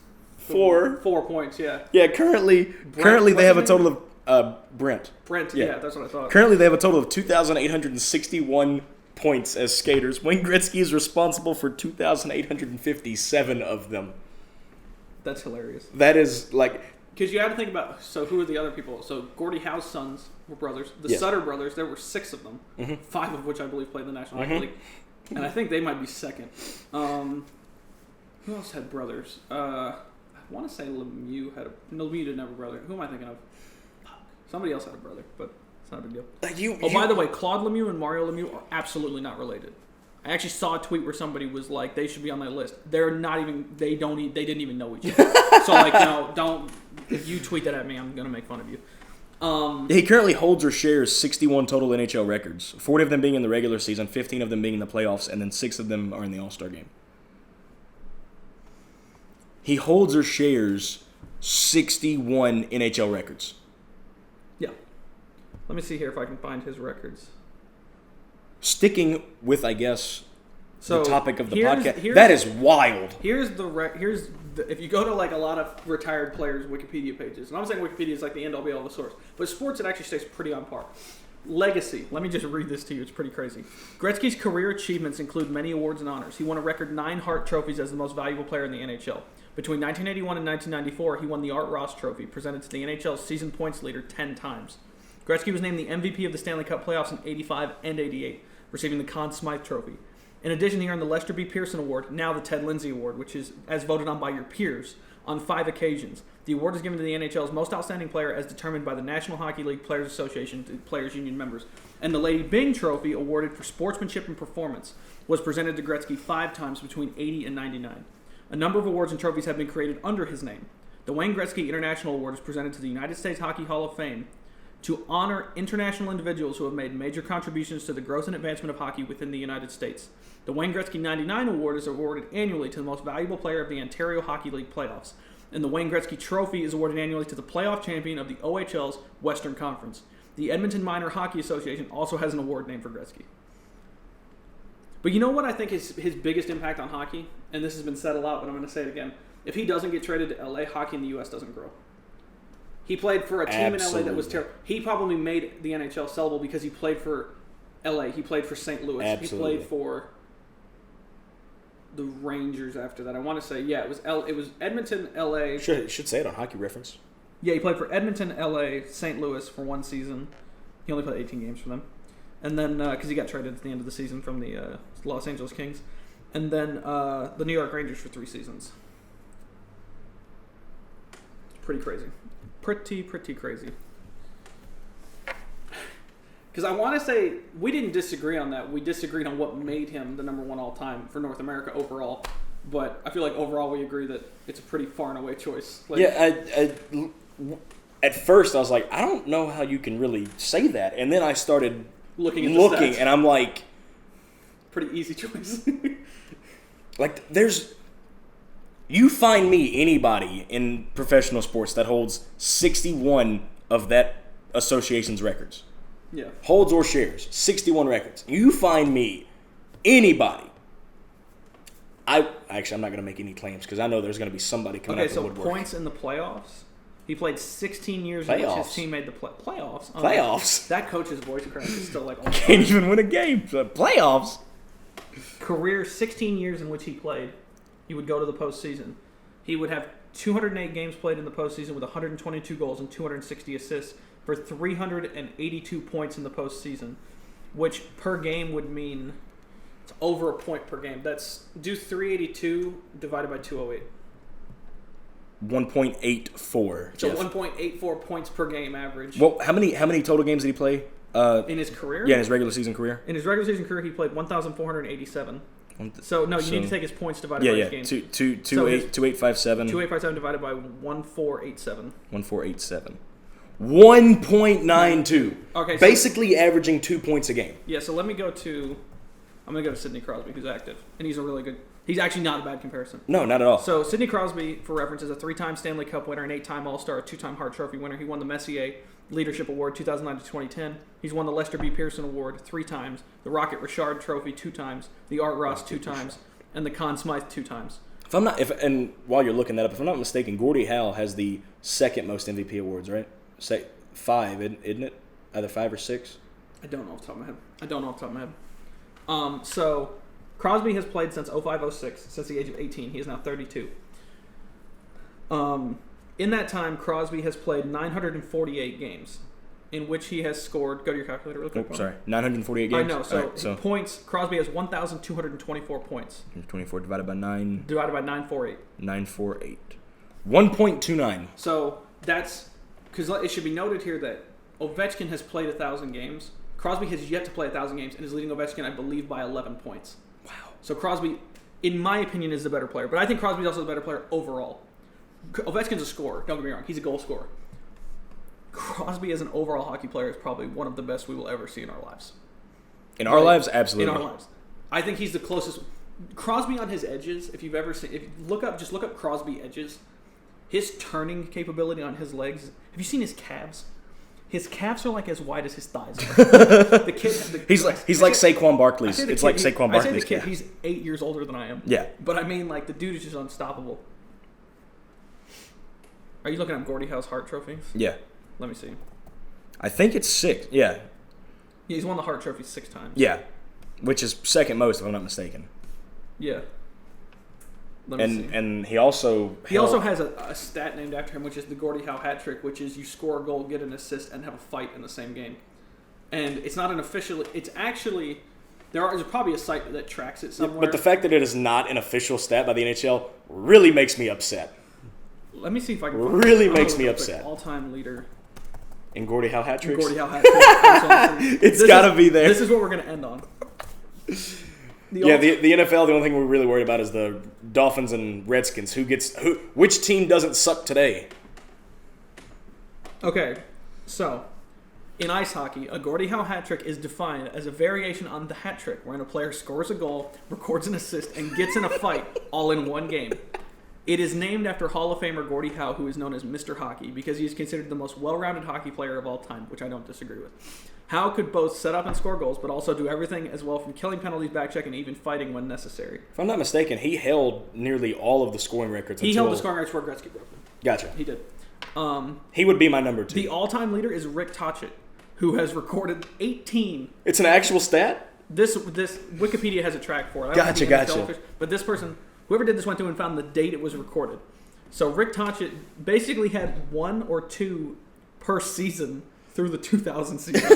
4. 4 points, yeah. Yeah, currently they have a total of Brent. Brent, yeah, that's what I thought. Currently they have a total of 2,861 points as skaters. Wayne Gretzky is responsible for 2,857 of them. That's hilarious. That is like... Because you had to think about, so who are the other people? So Gordie Howe's sons were brothers. The Sutter brothers, there were 6 of them. 5 of which I believe played in the National Hockey League. And I think they might be second. Who else had brothers? I want to say Lemieux had a... No, Lemieux didn't have a brother. Who am I thinking of? Somebody else had a brother, but it's not a big deal. By the way, Claude Lemieux and Mario Lemieux are absolutely not related. I actually saw a tweet where somebody was like, they should be on that list. They're not even... They didn't even know each other. So, like, no, don't... If you tweet that at me, I'm going to make fun of you. He currently holds or shares 61 total NHL records, 40 of them being in the regular season, 15 of them being in the playoffs, and then 6 of them are in the All-Star game. He holds or shares 61 NHL records. Yeah. Let me see here if I can find his records. Sticking with, I guess, the topic of the podcast. That that is wild. Here's if you go to like a lot of retired players' Wikipedia pages, and I'm saying Wikipedia is like the end-all be-all of the source, but sports it actually stays pretty on par. Legacy. Let me just read this to you. It's pretty crazy. Gretzky's career achievements include many awards and honors. He won a record 9 Hart trophies as the most valuable player in the NHL. Between 1981 and 1994, he won the Art Ross Trophy, presented to the NHL's season points leader 10 times. Gretzky was named the MVP of the Stanley Cup playoffs in 85 and 88, receiving the Conn Smythe Trophy. In addition, he earned the Lester B. Pearson Award, now the Ted Lindsay Award, which is as voted on by your peers, on 5 occasions. The award is given to the NHL's most outstanding player as determined by the National Hockey League Players Association, the Players Union members. And the Lady Byng Trophy, awarded for sportsmanship and performance, was presented to Gretzky 5 times between 80 and 99. A number of awards and trophies have been created under his name. The Wayne Gretzky International Award is presented to the United States Hockey Hall of Fame to honor international individuals who have made major contributions to the growth and advancement of hockey within the United States. The Wayne Gretzky 99 Award is awarded annually to the most valuable player of the Ontario Hockey League playoffs, and the Wayne Gretzky Trophy is awarded annually to the playoff champion of the OHL's Western Conference. The Edmonton Minor Hockey Association also has an award named for Gretzky. But you know what I think is his biggest impact on hockey? And this has been said a lot, but I'm going to say it again. If he doesn't get traded to LA, hockey in the U.S. doesn't grow. He played for a team in LA that was terrible. He probably made the NHL sellable because he played for LA. He played for St. Louis. Absolutely. He played for the Rangers after that. I want to say, yeah, it was Edmonton, LA. Should say it on Hockey Reference. Yeah, he played for Edmonton, LA, St. Louis for 1 season. He only played 18 games for them. And then, because he got traded at the end of the season from the Los Angeles Kings. And then the New York Rangers for 3 seasons. It's pretty crazy. Pretty crazy. Because I want to say, we didn't disagree on that. We disagreed on what made him the number 1 all-time for North America overall. But I feel like overall we agree that it's a pretty far and away choice. Like, yeah, at first I was like, I don't know how you can really say that. And then I started looking and I'm like... Pretty easy choice. Like, you find me anybody in professional sports that holds 61 of that association's records. Yeah. Holds or shares 61 records. You find me anybody. I'm not going to make any claims because I know there's going to be somebody coming out of the woodwork. Okay, so points in the playoffs. He played 16 years in which his team made the playoffs. Playoffs. That coach's voice crack is still like... I can't even win a game. Playoffs. Career 16 years in which he played. He would go to the postseason. He would have 208 games played in the postseason with 122 goals and 260 assists for 382 points in the postseason, which per game would mean it's over a point per game. Do 382 divided by 208. 1.84. So 1.84 points per game average. Well, how many total games did he play? In his career? Yeah, in his regular season career. In his regular season career, he played 1,487. So, no, you need to take his points divided by his games. 2857. 2857 divided by 1487. 1487. 1.92. Okay. So basically averaging 2 points a game. Yeah, so I'm going to go to Sidney Crosby, who's active. And he's actually not a bad comparison. No, not at all. So Sidney Crosby, for reference, is a 3-time Stanley Cup winner, an 8-time All-Star, a 2-time Hart Trophy winner. He won the Messier Leadership Award 2009 to 2010. He's won the Lester B. Pearson Award 3 times, the Rocket Richard Trophy 2 times, the Art Ross 2 times, and the Conn Smythe 2 times. And while you're looking that up, if I'm not mistaken, Gordie Howe has the second most MVP awards, right? 5, isn't it? Either 5 or 6. I don't know off the top of my head. So Crosby has played since 05-06, since the age of 18. He is now 32. In that time, Crosby has played 948 games, in which he has scored. Go to your calculator real quick. Oh, sorry, 948 games. I know. So points. Crosby has 1,224 points. 24 divided by 9. Divided by 948. 948. 1.29. So that's because it should be noted here that Ovechkin has played 1,000 games. Crosby has yet to play 1,000 games and is leading Ovechkin, I believe, by 11 points. Wow. So Crosby, in my opinion, is the better player. But I think Crosby's also the better player overall. Ovechkin's a scorer. Don't get me wrong. He's a goal scorer. Crosby as an overall hockey player is probably one of the best we will ever see in our lives. In our lives, absolutely. In our lives. I think he's the closest. Crosby on his edges, if you've ever seen, just look up Crosby edges. His turning capability on his legs. Have you seen his calves? His calves are like as wide as his thighs are. He's like Saquon Barkley's. It's like Saquon Barkley's. I say the kid, he's 8 years older than I am. Yeah. But I mean, like, the dude is just unstoppable. Are you looking at Gordie Howe's Hart trophies? Yeah. Let me see. I think it's 6. Yeah. Yeah, he's won the Hart trophy 6 times. Yeah. Which is second most, if I'm not mistaken. Yeah. Let me see. And he also has a stat named after him, which is the Gordie Howe hat trick, which is you score a goal, get an assist, and have a fight in the same game. And it's not an official. It's actually there's probably a site that tracks it somewhere. But the fact that it is not an official stat by the NHL really makes me upset. Let me see if I can. Really makes me upset. All-time leader in Gordie Howe hat tricks. Gordie Howe hat tricks. It's got to be there. This is what we're going to end on. The NFL, the only thing we're really worried about is the Dolphins and Redskins. Which team doesn't suck today? Okay, so in ice hockey, a Gordie Howe hat trick is defined as a variation on the hat trick, wherein a player scores a goal, records an assist, and gets in a fight all in one game. It is named after Hall of Famer Gordie Howe, who is known as Mr. Hockey, because he is considered the most well-rounded hockey player of all time, which I don't disagree with. Howe could both set up and score goals, but also do everything as well from killing penalties, backcheck, and even fighting when necessary. If I'm not mistaken, he held nearly all of the scoring records. He held the scoring records before Gretzky broke them. Gotcha. He did. He would be my number 2. The all-time leader is Rick Tocchet, who has recorded 18. It's an actual stat? This Wikipedia has a track for it. Gotcha. But this person, whoever did this, went through and found the date it was recorded. So Rick Tocchet basically had 1 or 2 per season through the 2000 season.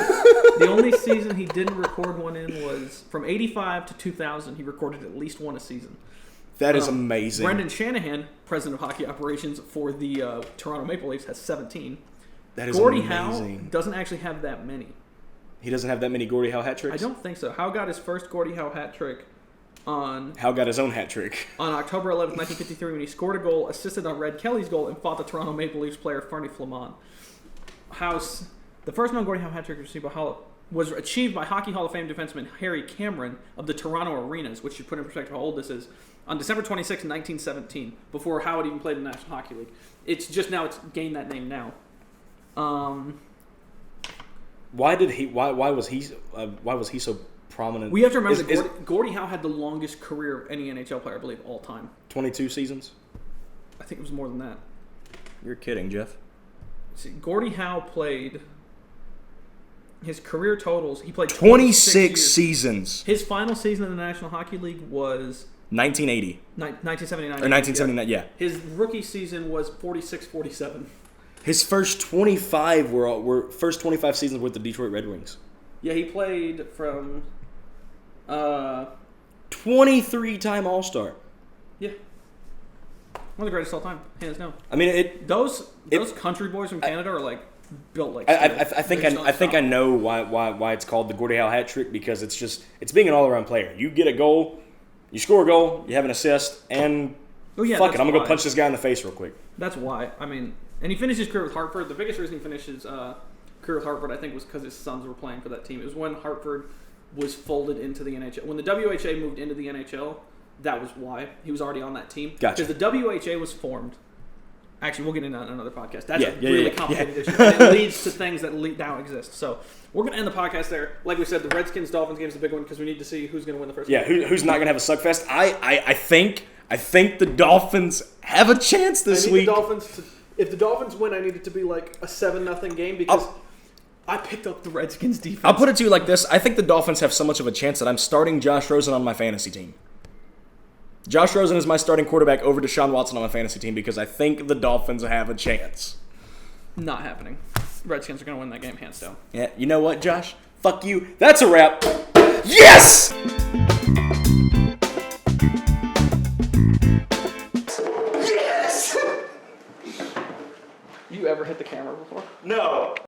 The only season he didn't record one in was from 85 to 2000. He recorded at least 1 a season. That is amazing. Brendan Shanahan, president of hockey operations for the Toronto Maple Leafs, has 17. That is Gordie amazing. Howe doesn't actually have that many. He doesn't have that many Gordie Howe hat tricks? I don't think so. Howe got his first Gordie Howe hat trick Howe got his own hat trick. On October 11th, 1953, when he scored a goal, assisted on Red Kelly's goal, and fought the Toronto Maple Leafs player Fernie Flamand. The first known Gordie Howe hat trick was achieved by Hockey Hall of Fame defenseman Harry Cameron of the Toronto Arenas, which should put in perspective how old this is, on December 26, 1917, before Howe had even played in the National Hockey League. It's gained that name now. Why was he so prominent? We have to remember that Gordie Howe had the longest career of any NHL player, I believe, all time. 22 seasons? I think it was more than that. You're kidding, Jeff. See, Gordie Howe played his career totals. He played 26 seasons. His final season in the National Hockey League was 1980. 1979. Or 1979, yeah. His rookie season was 46-47. His first 25 were first 25 seasons with the Detroit Red Wings. Yeah, he played from 23-time All-Star. Yeah. One of the greatest all time, hands down. I mean, those country boys from Canada are like built like. I think I know why it's called the Gordie Howe hat trick, because it's being an all-around player. You get a goal, you score a goal, you have an assist, and fuck it, I'm gonna go punch this guy in the face real quick. That's why. I mean, and he finished his career with Hartford. The biggest reason he finished his career with Hartford, I think, was because his sons were playing for that team. It was when Hartford was folded into the NHL. When the WHA moved into the NHL, that was why. He was already on that team. Gotcha. Because the WHA was formed. Actually, we'll get into that in another podcast. That's a really complicated issue. And it leads to things that now exist. So we're going to end the podcast there. Like we said, the Redskins-Dolphins game is the big one because we need to see who's going to win the first game. Yeah, who's not going to have a suckfest. I think I think the Dolphins have a chance this week. If the Dolphins win, I need it to be like a 7-0 game because I picked up the Redskins defense. I'll put it to you like this. I think the Dolphins have so much of a chance that I'm starting Josh Rosen on my fantasy team. Josh Rosen is my starting quarterback over Deshaun Watson on my fantasy team because I think the Dolphins have a chance. Not happening. Redskins are going to win that game hands down. Yeah, you know what, Josh? Fuck you. That's a wrap. Yes! You ever hit the camera before? No.